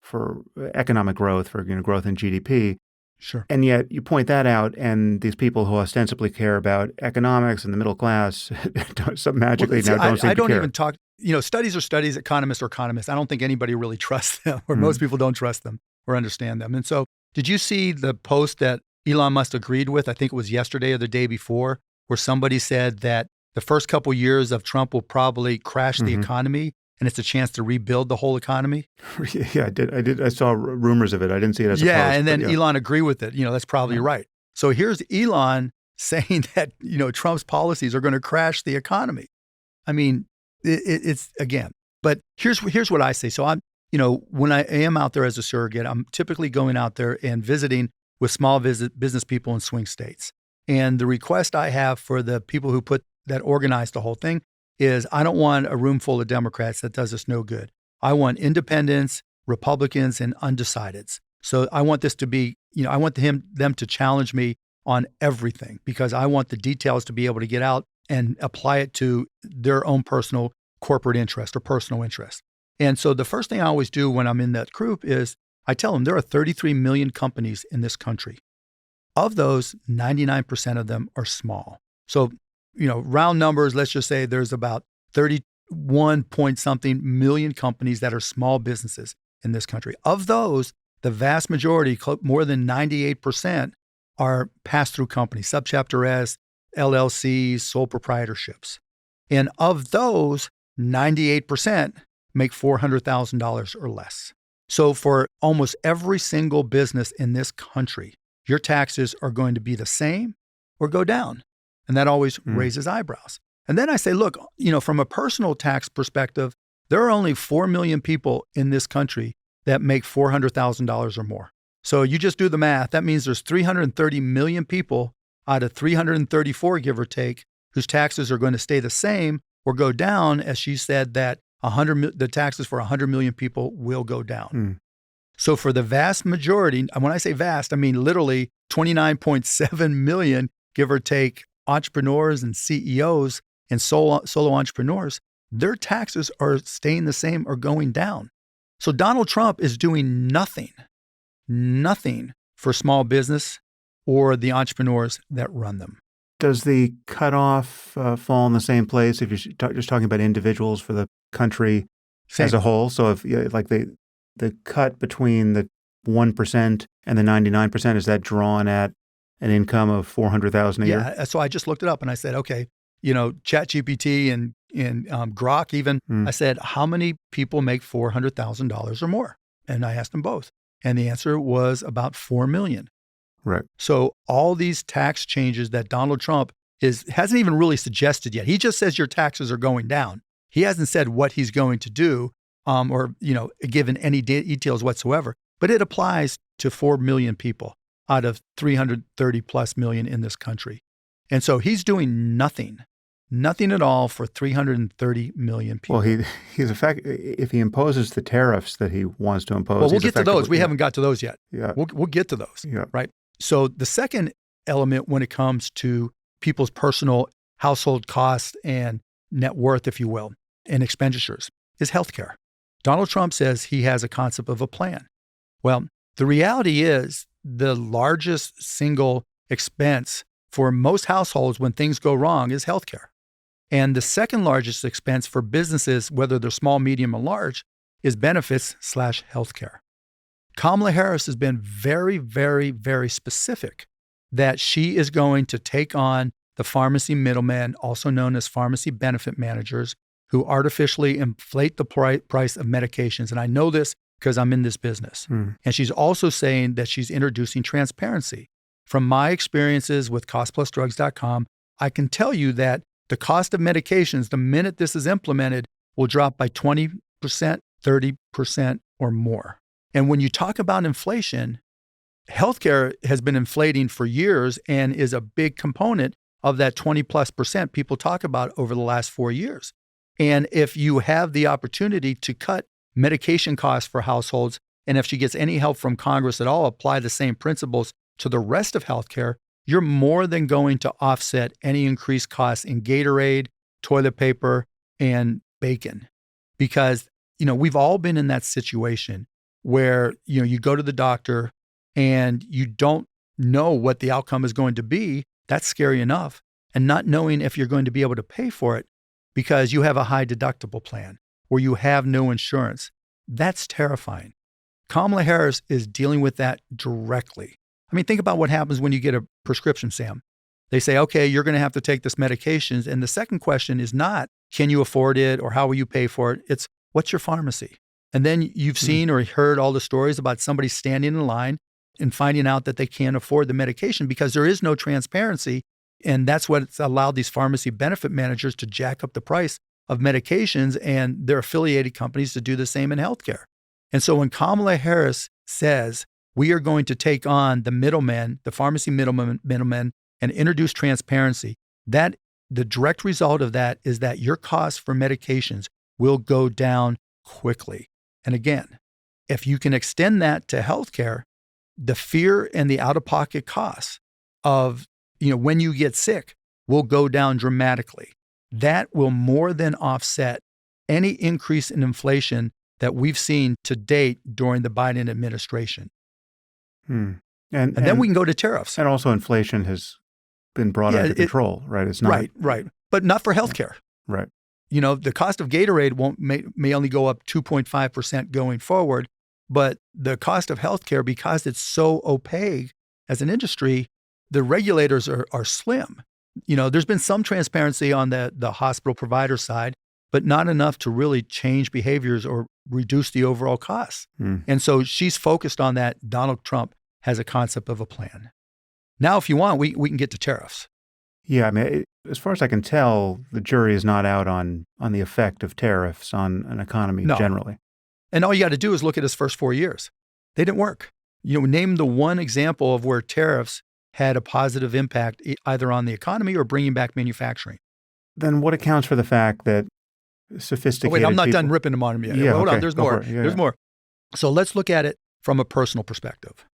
for economic growth, for growth in GDP. Sure. And yet you point that out, and these people who ostensibly care about economics and the middle class don't seem to care. I don't even talk, studies are studies, economists are economists. I don't think anybody really trusts them, or most people don't trust them or understand them. And so did you see the post that Elon Musk agreed with? I think it was yesterday or the day before, where somebody said that the first couple years of Trump will probably crash the economy, and it's a chance to rebuild the whole economy. Yeah, I did. I saw rumors of it. I didn't see it as a post. And then Elon agreed with it. That's probably right. So here's Elon saying that, Trump's policies are going to crash the economy. I mean, it's again, but here's what I say. So when I am out there as a surrogate, I'm typically going out there and visiting with small business people in swing states. And the request I have for the people that organized the whole thing is I don't want a room full of Democrats. That does us no good. I want independents, Republicans, and undecideds. So I want this to be, I want them to challenge me on everything because I want the details to be able to get out and apply it to their own personal corporate interest or personal interest. And so the first thing I always do when I'm in that group is I tell them there are 33 million companies in this country. Of those, 99% of them are small. So, round numbers, let's just say there's about 31 point something million companies that are small businesses in this country. Of those, the vast majority, more than 98%, are pass-through companies, subchapter S, LLCs, sole proprietorships. And of those, 98% make $400,000 or less. So for almost every single business in this country, your taxes are going to be the same or go down. And that always raises eyebrows. And then I say, look, from a personal tax perspective, there are only 4 million people in this country that make $400,000 or more. So you just do the math. That means there's 330 million people out of 334, give or take, whose taxes are going to stay the same or go down, as she said that the taxes for 100 million people will go down. So for the vast majority, and when I say vast, I mean literally 29.7 million, give or take, entrepreneurs and CEOs and solo entrepreneurs, their taxes are staying the same or going down. So Donald Trump is doing nothing for small business or the entrepreneurs that run them. Does the cutoff fall in the same place if you're just talking about individuals for the country as a whole? So if the cut between the 1% and the 99%, is that drawn at an income of $400,000 a year? Yeah. So I just looked it up and I said, okay, ChatGPT and Grok even, I said, how many people make $400,000 or more? And I asked them both. And the answer was about 4 million. Right. So all these tax changes that Donald Trump hasn't even really suggested yet. He just says your taxes are going down. He hasn't said what he's going to do or given any details whatsoever. But it applies to 4 million people out of 330 plus million in this country. And so he's doing nothing at all for 330 million people. Well, if he imposes the tariffs that he wants to impose. Well, we'll get to those. We haven't got to those yet. Yeah. We'll get to those. Yeah. Right. So the second element when it comes to people's personal household costs and net worth, if you will, and expenditures is healthcare. Donald Trump says he has a concept of a plan. Well, the reality is the largest single expense for most households when things go wrong is healthcare. And the second largest expense for businesses, whether they're small, medium, or large, is benefits/healthcare. Kamala Harris has been very, very, very specific that she is going to take on the pharmacy middlemen, also known as pharmacy benefit managers, who artificially inflate the price of medications. And I know this because I'm in this business. And she's also saying that she's introducing transparency. From my experiences with costplusdrugs.com, I can tell you that the cost of medications, the minute this is implemented, will drop by 20%, 30%, or more. And when you talk about inflation, healthcare has been inflating for years and is a big component of that 20+% people talk about over the last 4 years. And if you have the opportunity to cut medication costs for households, and if she gets any help from Congress at all, apply the same principles to the rest of healthcare, you're more than going to offset any increased costs in Gatorade, toilet paper, and bacon. Because, we've all been in that situation where, you go to the doctor and you don't know what the outcome is going to be. That's scary enough. And not knowing if you're going to be able to pay for it because you have a high deductible plan or you have no insurance. That's terrifying. Kamala Harris is dealing with that directly. I mean, think about what happens when you get a prescription, Sam. They say, okay, you're going to have to take this medication. And the second question is not, can you afford it or how will you pay for it? It's, what's your pharmacy? And then you've seen or heard all the stories about somebody standing in line and finding out that they can't afford the medication because there is no transparency. And that's what's allowed these pharmacy benefit managers to jack up the price of medications and their affiliated companies to do the same in healthcare. And so when Kamala Harris says we are going to take on the middlemen, the pharmacy middlemen, and introduce transparency, that the direct result of that is that your costs for medications will go down quickly. And again, if you can extend that to healthcare, the fear and the out-of-pocket costs of, when you get sick will go down dramatically. That will more than offset any increase in inflation that we've seen to date during the Biden administration. And then we can go to tariffs. And also inflation has been brought under control, right? It's not right. But not for healthcare. Right. The cost of Gatorade may only go up 2.5% going forward, but the cost of healthcare, because it's so opaque as an industry, the regulators are slim. There's been some transparency on the hospital provider side, but not enough to really change behaviors or reduce the overall costs. And so she's focused on that. Donald Trump has a concept of a plan. Now, if you want, we can get to tariffs. Yeah, I mean, as far as I can tell, the jury is not out on the effect of tariffs on an economy generally. And all you got to do is look at his first 4 years. They didn't work. Name the one example of where tariffs had a positive impact either on the economy or bringing back manufacturing. Then what accounts for the fact that sophisticated wait, I'm not people... done ripping them on him yet. Yeah, Hold okay, on, there's go more. for it. Yeah, there's more. So let's look at it from a personal perspective.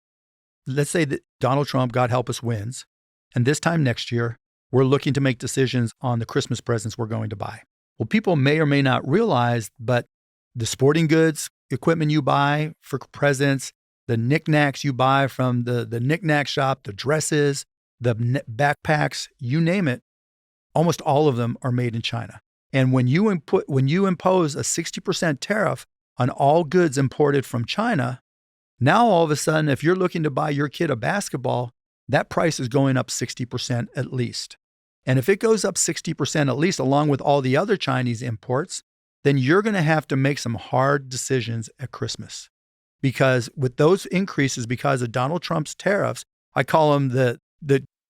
Let's say that Donald Trump, God help us, wins. And this time next year, we're looking to make decisions on the Christmas presents we're going to buy. Well, people may or may not realize, but the sporting goods equipment you buy for presents, the knickknacks you buy from the knickknack shop, the dresses, the backpacks, you name it, almost all of them are made in China. And when you impose a 60% tariff on all goods imported from China, now all of a sudden, if you're looking to buy your kid a basketball, that price is going up 60% at least. And if it goes up 60% at least, along with all the other Chinese imports, then you're going to have to make some hard decisions at Christmas. Because with those increases, because of Donald Trump's tariffs, I call him the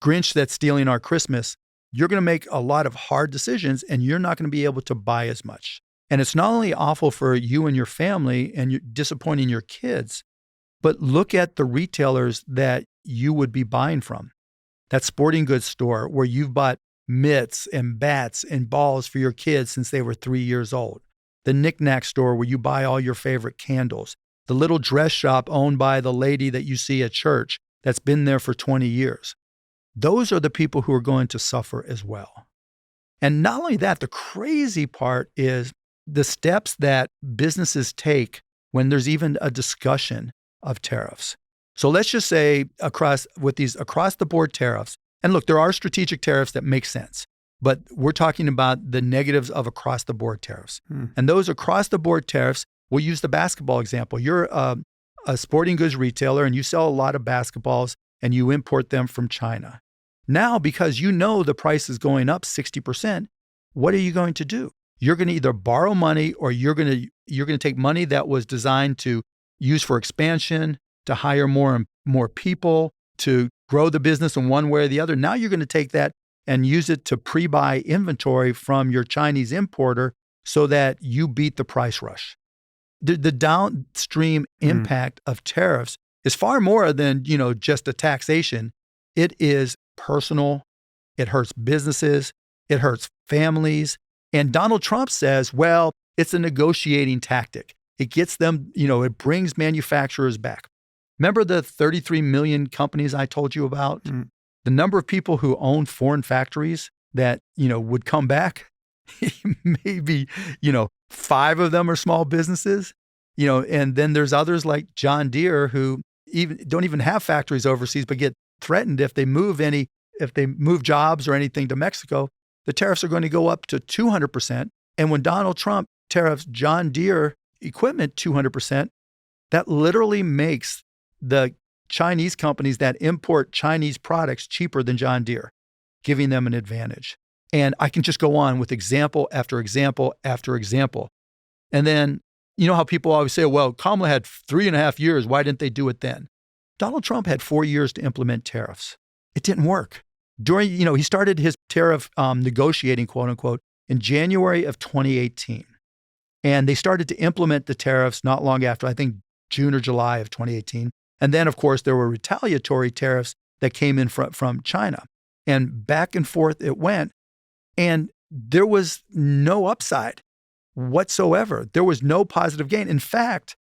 Grinch that's stealing our Christmas. You're going to make a lot of hard decisions and you're not going to be able to buy as much. And it's not only awful for you and your family and you're disappointing your kids, but look at the retailers that you would be buying from. That sporting goods store where you've bought mitts and bats and balls for your kids since they were 3 years old. The knickknack store where you buy all your favorite candles. The little dress shop owned by the lady that you see at church that's been there for 20 years. Those are the people who are going to suffer as well. And not only that, the crazy part is the steps that businesses take when there's even a discussion of tariffs. So let's just say across the board tariffs, and look, there are strategic tariffs that make sense, but we're talking about the negatives of across the board tariffs. And those across the board tariffs, we'll use the basketball example. You're a sporting goods retailer and you sell a lot of basketballs and you import them from China. Now, because you know the price is going up 60%, what are you going to do? You're going to either borrow money or you're going to take money that was designed to use for expansion, to hire more people, to grow the business in one way or the other. Now you're going to take that and use it to pre-buy inventory from your Chinese importer so that you beat the price rush. The downstream impact of tariffs is far more than, just a taxation. It is personal. It hurts businesses. It hurts families. And Donald Trump says, well, it's a negotiating tactic. It gets them, it brings manufacturers back. Remember the 33 million companies I told you about? The number of people who own foreign factories that, would come back, maybe, 5 of them are small businesses, and then there's others like John Deere who don't even have factories overseas, but get threatened if they move jobs or anything to Mexico, the tariffs are going to go up to 200%. And when Donald Trump tariffs John Deere equipment 200%, that literally makes the Chinese companies that import Chinese products cheaper than John Deere, giving them an advantage. And I can just go on with example after example after example. And then, you know how people always say, well, Kamala had 3.5 years. Why didn't they do it then? Donald Trump had 4 years to implement tariffs. It didn't work. He started his tariff negotiating, quote unquote, in January of 2018. And they started to implement the tariffs not long after, I think June or July of 2018. And then, of course, there were retaliatory tariffs that came in from China. And back and forth it went. And there was no upside whatsoever. There was no positive gain. In fact,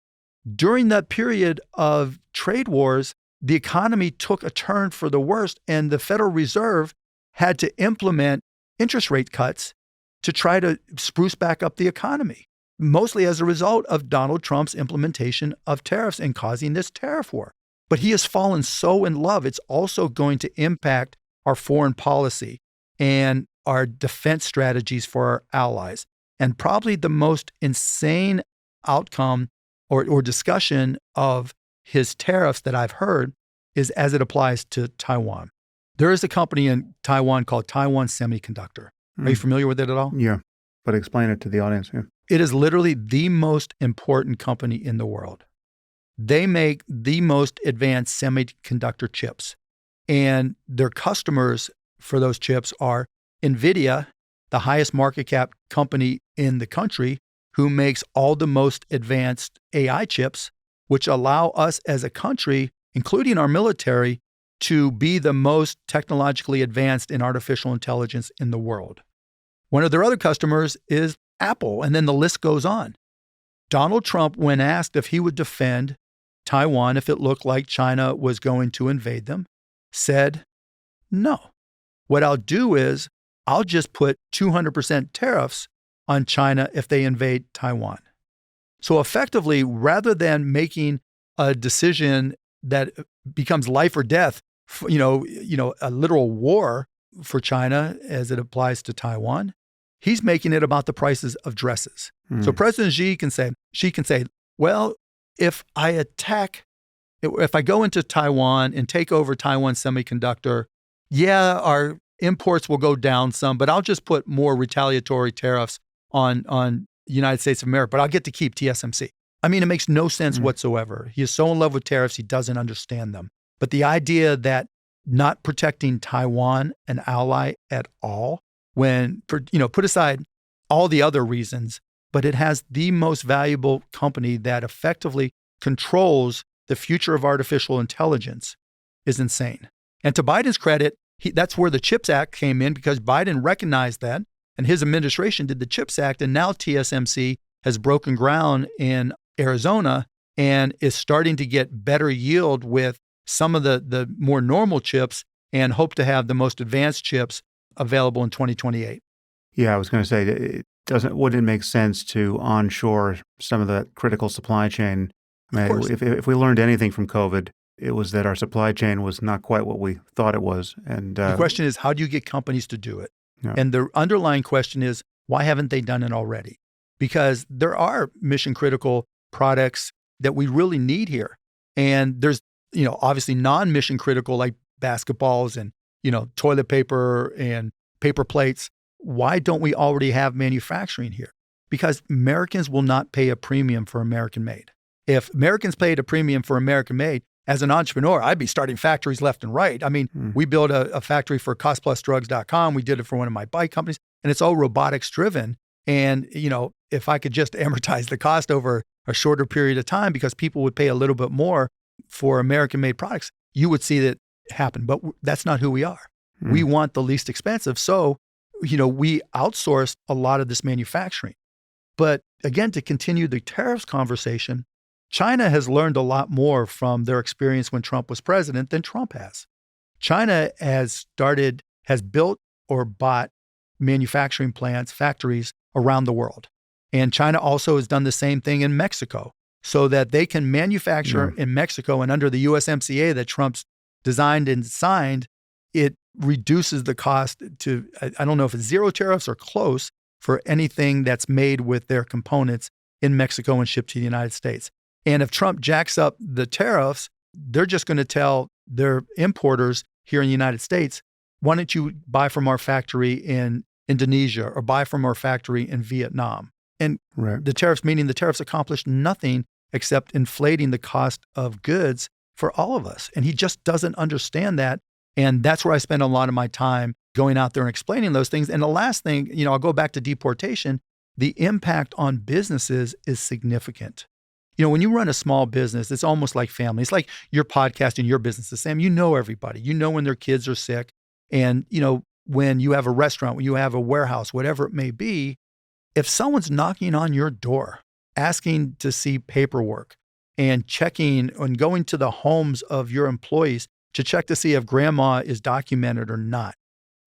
during that period of trade wars, the economy took a turn for the worst, and the Federal Reserve had to implement interest rate cuts to try to spruce back up the economy, mostly as a result of Donald Trump's implementation of tariffs and causing this tariff war. But he has fallen so in love, it's also going to impact our foreign policy and our defense strategies for our allies. And probably the most insane outcome or discussion of his tariffs that I've heard is as it applies to Taiwan. There is a company in Taiwan called Taiwan Semiconductor. Are you familiar with it at all? Yeah, but explain it to the audience. Yeah. It is literally the most important company in the world. They make the most advanced semiconductor chips. And their customers for those chips are NVIDIA, the highest market cap company in the country, who makes all the most advanced AI chips, which allow us as a country, including our military, to be the most technologically advanced in artificial intelligence in the world. One of their other customers is Apple, and then the list goes on. Donald Trump, when asked if he would defend Taiwan if it looked like China was going to invade them, said, no. What I'll do is I'll just put 200% tariffs on China if they invade Taiwan. So effectively, rather than making a decision that becomes life or death, a literal war for China as it applies to Taiwan, he's making it about the prices of dresses. So President Xi can say, well, if I go into Taiwan and take over Taiwan Semiconductor, yeah, our imports will go down some, but I'll just put more retaliatory tariffs on the United States of America, but I'll get to keep TSMC. I mean, it makes no sense whatsoever. He is so in love with tariffs, he doesn't understand them. But the idea that not protecting Taiwan, an ally at all, put aside all the other reasons, but it has the most valuable company that effectively controls the future of artificial intelligence is insane. And to Biden's credit, that's where the CHIPS Act came in, because Biden recognized that, and his administration did the CHIPS Act, and now TSMC has broken ground in Arizona and is starting to get better yield with some of the more normal chips and hope to have the most advanced chips available in 2028. Yeah, I was going to say, wouldn't it make sense to onshore some of the critical supply chain? I mean, if we learned anything from COVID, it was that our supply chain was not quite what we thought it was. And the question is, how do you get companies to do it? Yeah. And the underlying question is, why haven't they done it already? Because there are mission critical products that we really need here. And there's, obviously non-mission critical like basketballs and, toilet paper and paper plates. Why don't we already have manufacturing here? Because Americans will not pay a premium for American made. If Americans paid a premium for American made, as an entrepreneur, I'd be starting factories left and right. I mean, we built a factory for costplusdrugs.com. We did it for one of my bike companies, and it's all robotics driven. And, if I could just amortize the cost over a shorter period of time because people would pay a little bit more for American made products, you would see that happen. But that's not who we are. We want the least expensive. So, we outsourced a lot of this manufacturing. But again, to continue the tariffs conversation, China has learned a lot more from their experience when Trump was president than Trump has. China has built or bought manufacturing plants, factories around the world. And China also has done the same thing in Mexico so that they can manufacture in Mexico, and under the USMCA that Trump's designed and signed, it reduces the cost to, I don't know if it's zero tariffs or close for anything that's made with their components in Mexico and shipped to the United States. And if Trump jacks up the tariffs, they're just going to tell their importers here in the United States, why don't you buy from our factory in Indonesia or buy from our factory in Vietnam? And the tariffs accomplished nothing except inflating the cost of goods for all of us. And he just doesn't understand that. And that's where I spend a lot of my time going out there and explaining those things. And the last thing, I'll go back to deportation. the impact on businesses is significant. When you run a small business, it's almost like family. It's like your podcast and your business. Sam, you know everybody. You know when their kids are sick. And, when you have a restaurant, when you have a warehouse, whatever it may be, if someone's knocking on your door, asking to see paperwork and checking and going to the homes of your employees to check to see if grandma is documented or not,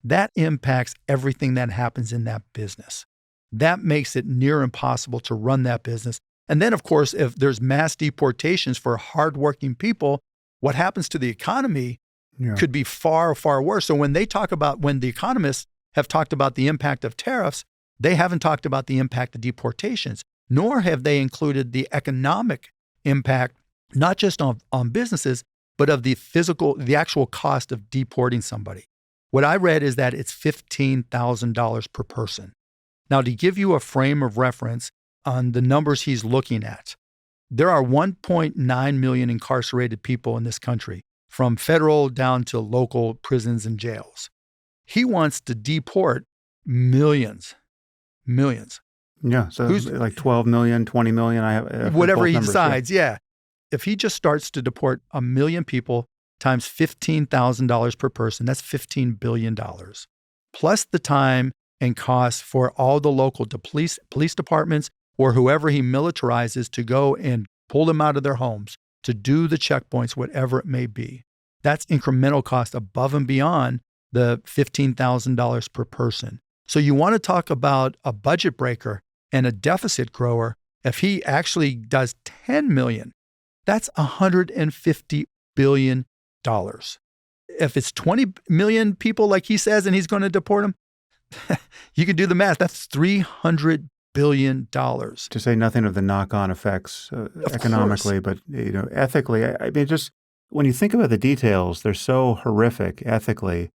that impacts everything that happens in that business. That makes it near impossible to run that business. And then, of course, if there's mass deportations for hardworking people, what happens to the economy could be far, far worse. So when the economists have talked about the impact of tariffs, they haven't talked about the impact of deportations, nor have they included the economic impact, not just on businesses, but of the actual cost of deporting somebody. What I read is that it's $15,000 per person. Now, to give you a frame of reference on the numbers he's looking at, there are 1.9 million incarcerated people in this country, from federal down to local prisons and jails. He wants to deport millions. Yeah, so like 12 million, 20 million. I have whatever he decides, yeah. If he just starts to deport 1 million people times $15,000 per person, that's $15 billion. Plus the time and costs for all the local police departments or whoever he militarizes to go and pull them out of their homes, to do the checkpoints, whatever it may be. That's incremental cost above and beyond the $15,000 per person. So you want to talk about a budget breaker and a deficit grower. If he actually does 10 million, that's $150 billion. If it's 20 million people, like he says, and he's going to deport them, you can do the math. That's $300 billion. To say nothing of the knock-on effects economically, but ethically. I mean, just when you think about the details, they're so horrific ethically.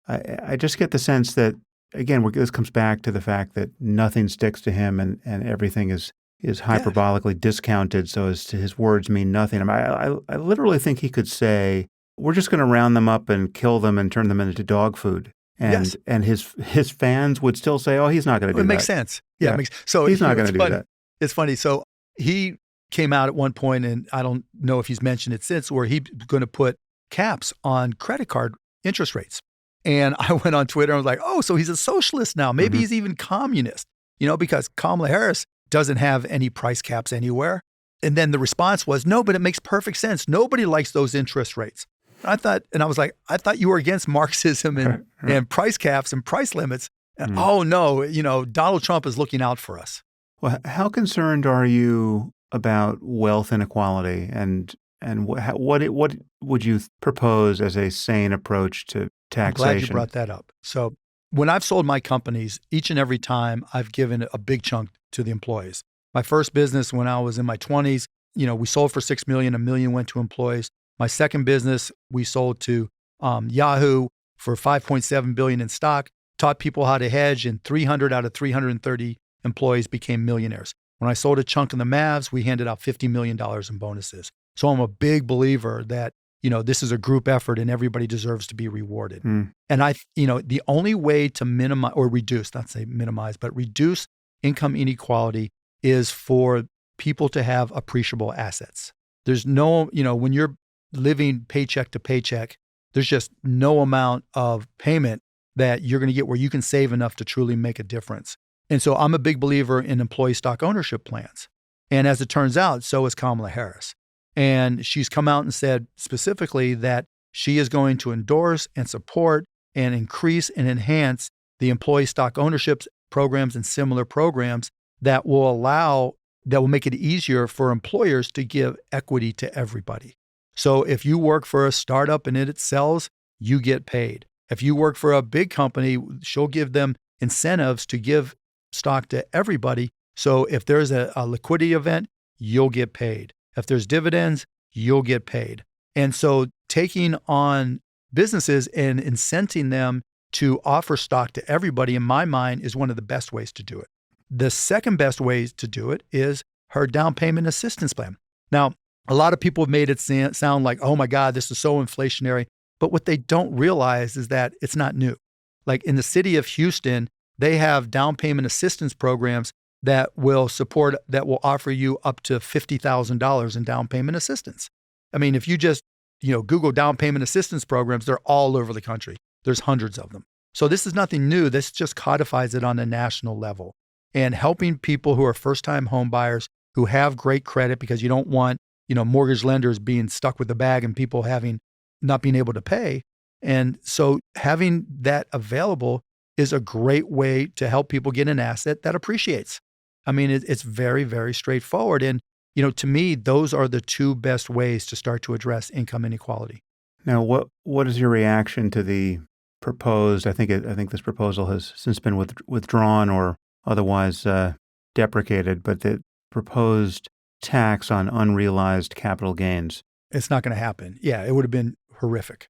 I just get the sense that, again, this comes back to the fact that nothing sticks to him, and everything is hyperbolically discounted, so as to his words mean nothing. I literally think he could say, "We're just going to round them up and kill them and turn them into dog food." And his fans would still say, "Oh, he's not going to do that." It makes sense. Yeah. So he's not going to do that. It's funny. So he came out at one point, and I don't know if he's mentioned it since, where he's going to put caps on credit card interest rates. And I went on Twitter and was like, "Oh, so he's a socialist now. Maybe he's even communist." Because Kamala Harris doesn't have any price caps anywhere. And then the response was, "No, but it makes perfect sense. Nobody likes those interest rates." I thought you were against Marxism and price caps and price limits. And, oh no, Donald Trump is looking out for us. Well, how concerned are you about wealth inequality, and what would you propose as a sane approach to taxation? I'm glad you brought that up. So when I've sold my companies, each and every time I've given a big chunk to the employees. My first business when I was in my 20s, we sold for $6 million, $1 million went to employees. My second business, we sold to Yahoo for $5.7 billion in stock, taught people how to hedge, and 300 out of 330 employees became millionaires. When I sold a chunk in the Mavs, we handed out $50 million in bonuses. So I'm a big believer that, this is a group effort and everybody deserves to be rewarded. And the only way to minimize or reduce, not say minimize, but reduce income inequality is for people to have appreciable assets. There's no, when you're living paycheck to paycheck, there's just no amount of payment that you're going to get where you can save enough to truly make a difference. And so I'm a big believer in employee stock ownership plans. And as it turns out, so is Kamala Harris. And she's come out and said specifically that she is going to endorse and support and increase and enhance the employee stock ownership programs and similar programs that will make it easier for employers to give equity to everybody. So if you work for a startup and it sells, you get paid. If you work for a big company, she'll give them incentives to give stock to everybody. So if there's a liquidity event, you'll get paid. If there's dividends, you'll get paid. And so taking on businesses and incenting them to offer stock to everybody, in my mind, is one of the best ways to do it. The second best way to do it is her down payment assistance plan. Now, a lot of people have made it sound like, oh my God, this is so inflationary. But what they don't realize is that it's not new. Like in the city of Houston, they have down payment assistance programs that will offer you up to $50,000 in down payment assistance. I mean, if you just, Google down payment assistance programs, they're all over the country. There's hundreds of them. So this is nothing new. This just codifies it on a national level and helping people who are first-time home buyers who have great credit, because you don't want, mortgage lenders being stuck with the bag and people not being able to pay. And so having that available is a great way to help people get an asset that appreciates. I mean, it's very, very straightforward. And, to me, those are the two best ways to start to address income inequality. Now, what is your reaction to the proposed, I think this proposal has since been withdrawn or otherwise deprecated, but the proposed tax on unrealized capital gains? It's not going to happen. Yeah, it would have been horrific.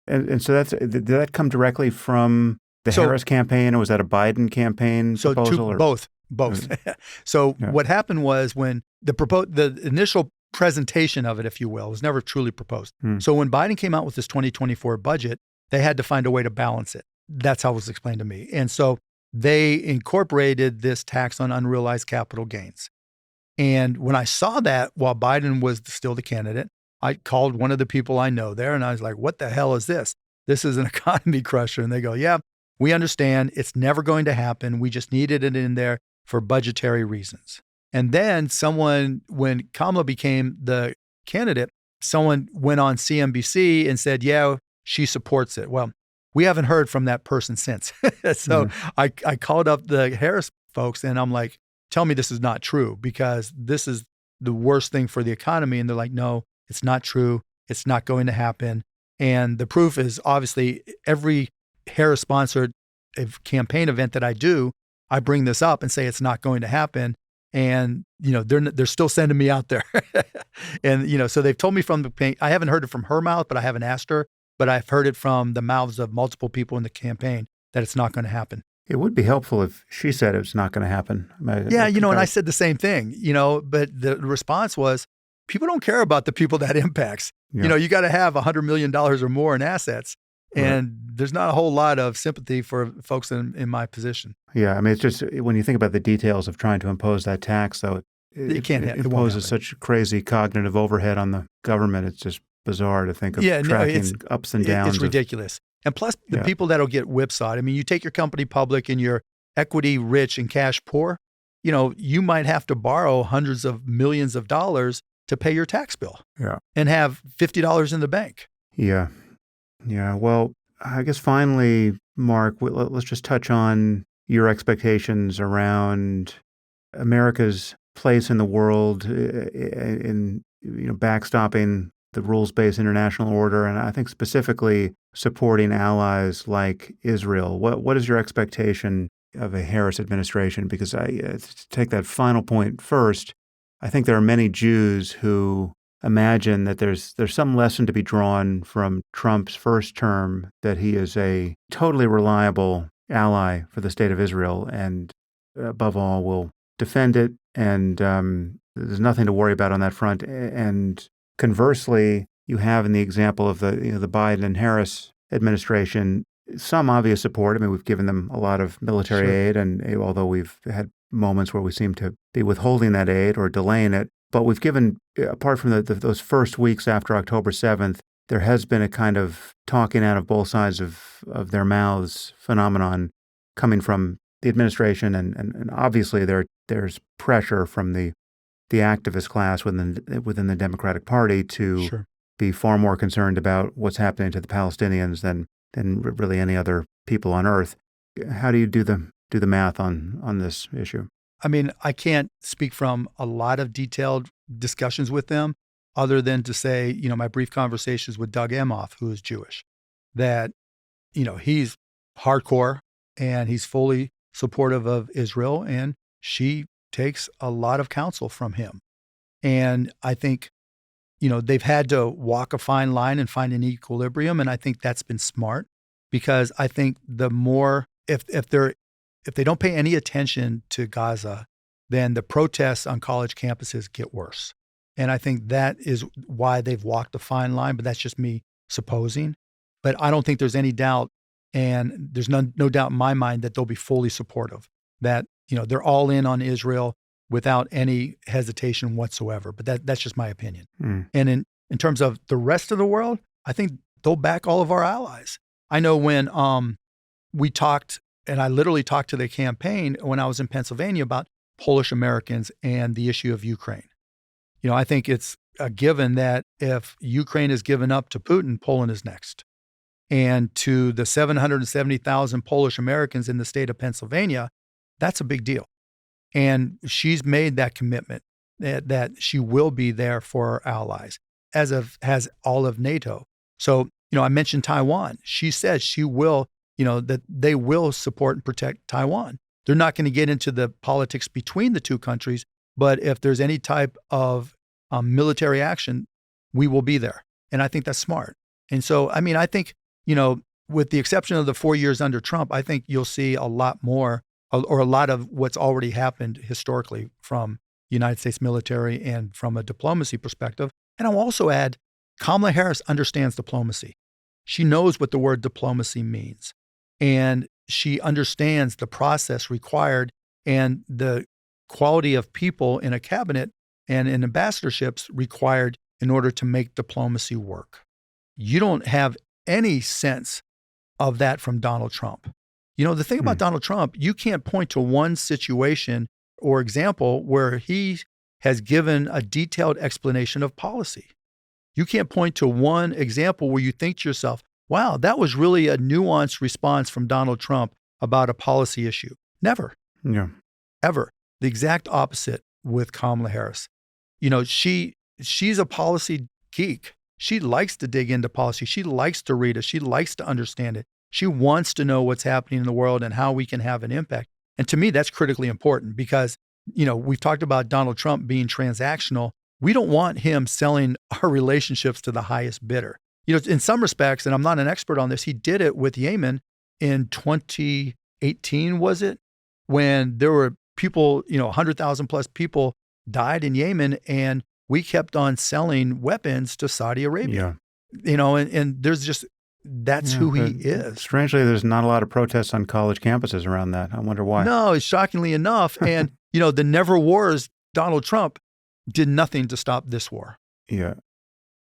And so did that come directly from the Harris campaign, or was that a Biden campaign proposal? Both. So what happened was when the initial presentation of it, if you will, was never truly proposed. So when Biden came out with this 2024 budget, they had to find a way to balance it. That's how it was explained to me. And so they incorporated this tax on unrealized capital gains. And when I saw that while Biden was still the candidate, I called one of the people I know there and I was like, what the hell is this? This is an economy crusher. And they go, yeah, we understand. It's never going to happen. We just needed it in there for budgetary reasons. And then when Kamala became the candidate, someone went on CNBC and said, yeah, she supports it. Well, we haven't heard from that person since. So I called up the Harris folks and I'm like, tell me this is not true, because this is the worst thing for the economy. And they're like, no, it's not true. It's not going to happen. And the proof is obviously every Harris-sponsored campaign event that I do, I bring this up and say it's not going to happen. And, they're still sending me out there. And, so they've told me I haven't heard it from her mouth, but I haven't asked her, but I've heard it from the mouths of multiple people in the campaign that it's not going to happen. It would be helpful if she said it's not going to happen. Yeah, and I said the same thing, but the response was, people don't care about the people that impacts. Yeah. You got to have $100 million or more in assets. And there's not a whole lot of sympathy for folks in my position. Yeah, I mean, it's just when you think about the details of trying to impose that tax, though, it imposes such crazy cognitive overhead on the government. It's just bizarre to think of tracking ups and downs. It's ridiculous. And plus, the people that'll get whipsawed. I mean, you take your company public and you're equity rich and cash poor, you might have to borrow hundreds of millions of dollars to pay your tax bill and have $50 in the bank. Yeah. Yeah. Well, I guess finally, Mark, let's just touch on your expectations around America's place in the world in backstopping the rules-based international order, and I think specifically supporting allies like Israel. What is your expectation of a Harris administration? Because to take that final point first, I think there are many Jews who imagine that there's some lesson to be drawn from Trump's first term, that he is a totally reliable ally for the state of Israel and above all will defend it, and there's nothing to worry about on that front. And conversely, you have in the example of the Biden and Harris administration some obvious support. I mean, we've given them a lot of military aid, and although we've had moments where we seem to be withholding that aid or delaying it, but we've given, apart from those first weeks after October 7th, there has been a kind of talking out of both sides of their mouths phenomenon coming from the administration, and obviously there's pressure from the activist class within the Democratic Party to be far more concerned about what's happening to the Palestinians than really any other people on earth. How do you do the math on this issue? I mean, I can't speak from a lot of detailed discussions with them other than to say, my brief conversations with Doug Emhoff, who is Jewish, that, he's hardcore and he's fully supportive of Israel, and she takes a lot of counsel from him. And I think, they've had to walk a fine line and find an equilibrium. And I think that's been smart, because I think the more, if they don't pay any attention to Gaza, then the protests on college campuses get worse. And I think that is why they've walked the fine line, but that's just me supposing. But I don't think there's any doubt, and there's no doubt in my mind that they'll be fully supportive, that they're all in on Israel without any hesitation whatsoever. But that's just my opinion. And in terms of the rest of the world, I think they'll back all of our allies. I know when we talked, and I literally talked to the campaign when I was in Pennsylvania about Polish Americans and the issue of Ukraine. I think it's a given that if Ukraine is given up to Putin, Poland is next. And to the 770,000 Polish Americans in the state of Pennsylvania, that's a big deal. And she's made that commitment that she will be there for our allies, as has all of NATO. So, I mentioned Taiwan. She says she will, that they will support and protect Taiwan. They're not going to get into the politics between the two countries, but if there's any type of military action, we will be there. And I think that's smart. And so, I think, with the exception of the 4 years under Trump, I think you'll see a lot more, or a lot of what's already happened historically from the United States military and from a diplomacy perspective. And I'll also add, Kamala Harris understands diplomacy. She knows what the word diplomacy means. And she understands the process required and the quality of people in a cabinet and in ambassadorships required in order to make diplomacy work. You don't have any sense of that from Donald Trump. The thing about Donald Trump, you can't point to one situation or example where he has given a detailed explanation of policy. You can't point to one example where you think to yourself, wow, that was really a nuanced response from Donald Trump about a policy issue. Never. Yeah. Ever. The exact opposite with Kamala Harris. She's a policy geek. She likes to dig into policy. She likes to read it. She likes to understand it. She wants to know what's happening in the world and how we can have an impact. And to me, that's critically important because, we've talked about Donald Trump being transactional. We don't want him selling our relationships to the highest bidder. In some respects, and I'm not an expert on this, he did it with Yemen in 2018, was it? When there were people, 100,000 plus people died in Yemen, and we kept on selling weapons to Saudi Arabia. Yeah. And there's just, that's who he is. Strangely, there's not a lot of protests on college campuses around that. I wonder why. No, shockingly enough. And, the never wars, Donald Trump did nothing to stop this war. Yeah.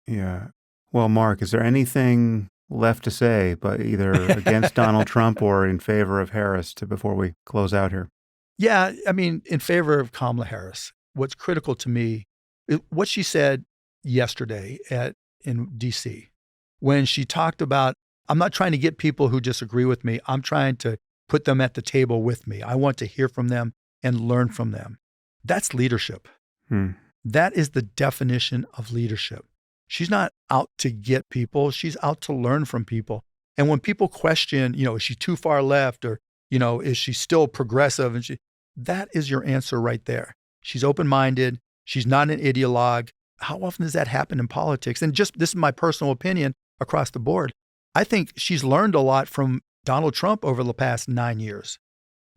Yeah. Well, Mark, is there anything left to say, but either against Donald Trump or in favor of Harris before we close out here? Yeah. In favor of Kamala Harris, what's critical to me is what she said yesterday in D.C. when she talked about, I'm not trying to get people who disagree with me. I'm trying to put them at the table with me. I want to hear from them and learn from them. That's leadership. That is the definition of leadership. She's not out to get people. She's out to learn from people. And when people question, is she too far left or, is she still progressive? And that is your answer right there. She's open-minded. She's not an ideologue. How often does that happen in politics? And just, this is my personal opinion across the board. I think she's learned a lot from Donald Trump over the past 9 years,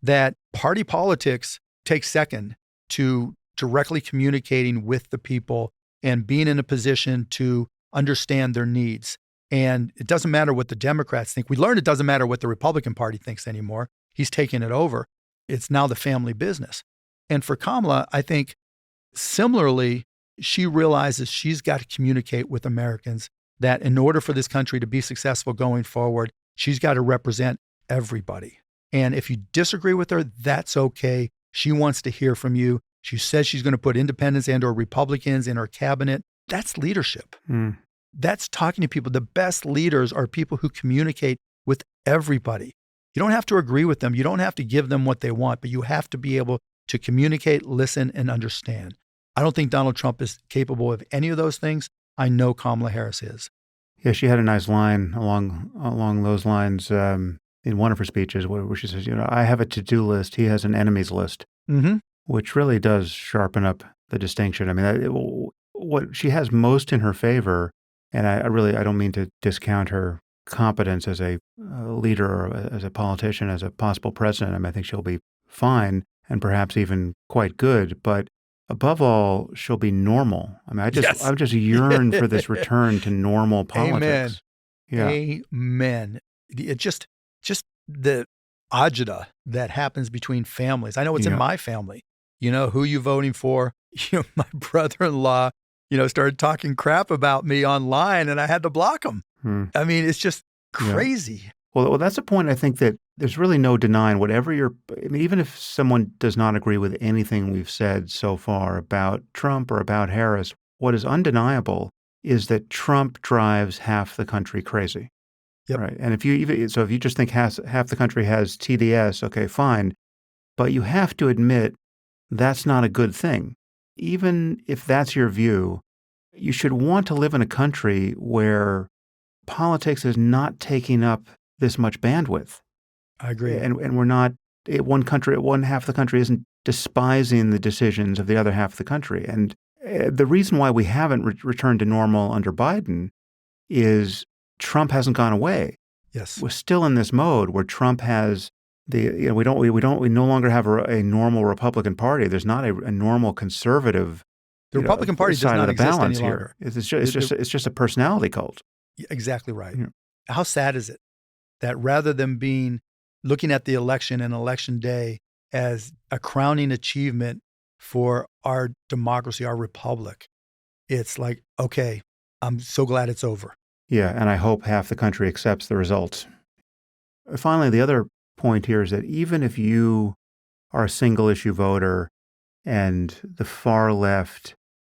that party politics takes second to directly communicating with the people and being in a position to understand their needs. And it doesn't matter what the Democrats think. We learned it doesn't matter what the Republican Party thinks anymore. He's taken it over. It's now the family business. And for Kamala, I think similarly, she realizes she's got to communicate with Americans that in order for this country to be successful going forward, she's got to represent everybody. And if you disagree with her, that's okay. She wants to hear from you. She says she's going to put independents and or Republicans in her cabinet. That's leadership. That's talking to people. The best leaders are people who communicate with everybody. You don't have to agree with them. You don't have to give them what they want, but you have to be able to communicate, listen, and understand. I don't think Donald Trump is capable of any of those things. I know Kamala Harris is. Yeah, she had a nice line along those lines in one of her speeches where she says, I have a to-do list. He has an enemies list. Which really does sharpen up the distinction. What she has most in her favor, and I don't mean to discount her competence as a leader or as a politician, as a possible president. I think she'll be fine and perhaps even quite good, but above all, she'll be normal. I just yearn for this return to normal politics. Amen. Yeah. Amen. It just the agita that happens between families. I know it's in my family. Who you voting for? My brother-in-law, started talking crap about me online and I had to block him. I mean, it's just crazy. Yeah. Well, that's a point I think that there's really no denying even if someone does not agree with anything we've said so far about Trump or about Harris, what is undeniable is that Trump drives half the country crazy. Yep. Right. And if you just think half the country has TDS, okay, fine. But you have to admit that's not a good thing. Even if that's your view, you should want to live in a country where politics is not taking up this much bandwidth. I agree. And we're not, one half of the country isn't despising the decisions of the other half of the country. And the reason why we haven't returned to normal under Biden is Trump hasn't gone away. Yes. We're still in this mode where Trump has we no longer have a normal Republican Party. There's not a normal conservative. The Republican Party does not exist any longer. It's just a personality cult. Exactly right. Yeah. How sad is it that rather than looking at the election and election day as a crowning achievement for our democracy, our republic, it's like, okay, I'm so glad it's over. Yeah, and I hope half the country accepts the results. Finally, the other point here is that even if you are a single issue voter and the far left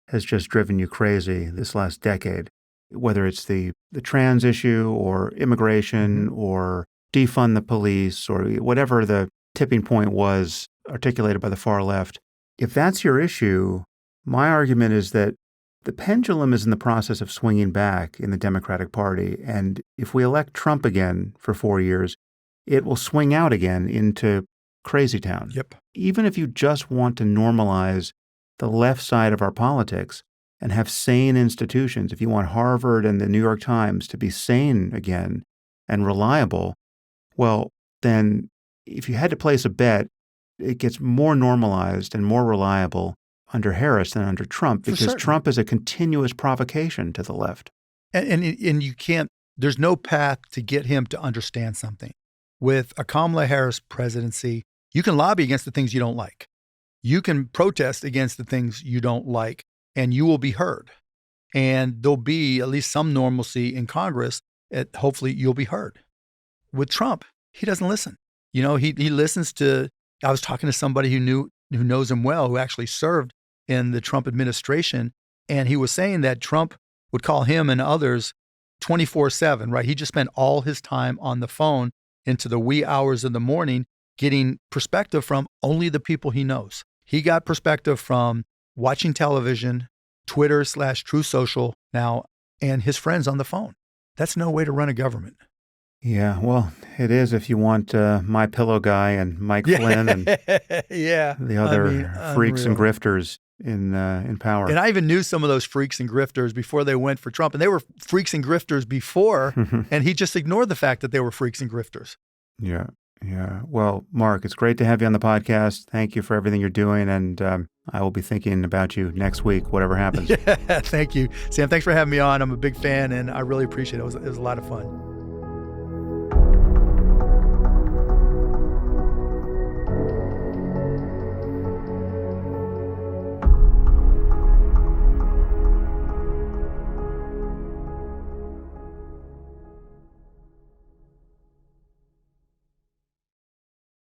has just driven you crazy this last decade, whether it's the trans issue or immigration or defund the police or whatever the tipping point was articulated by the far left, if that's your issue, my argument is that the pendulum is in the process of swinging back in the Democratic Party. And if we elect Trump again for 4 years, it will swing out again into crazy town. Yep. Even if you just want to normalize the left side of our politics and have sane institutions, if you want Harvard and the New York Times to be sane again and reliable, well, then if you had to place a bet, it gets more normalized and more reliable under Harris than under Trump, because Trump is a continuous provocation to the left. And you can't, there's no path to get him to understand something. With a Kamala Harris presidency, you can lobby against the things you don't like. You can protest against the things you don't like, and you will be heard. And there'll be at least some normalcy in Congress, hopefully you'll be heard. With Trump, he doesn't listen. He listens to, I was talking to somebody who knows him well, who actually served in the Trump administration, and he was saying that Trump would call him and others 24/7, right? He just spent all his time on the phone into the wee hours of the morning getting perspective from only the people he knows. He got perspective from watching television, Twitter/Truth Social now, and his friends on the phone. That's no way to run a government. Yeah, well, it is if you want My Pillow Guy and Mike Flynn and the other freaks and grifters in power. And I even knew some of those freaks and grifters before they went for Trump. And they were freaks and grifters before, and he just ignored the fact that they were freaks and grifters. Yeah. Well, Mark, it's great to have you on the podcast. Thank you for everything you're doing, and I will be thinking about you next week, whatever happens. Thank you, Sam. Thanks for having me on. I'm a big fan, and I really appreciate it. It was a lot of fun.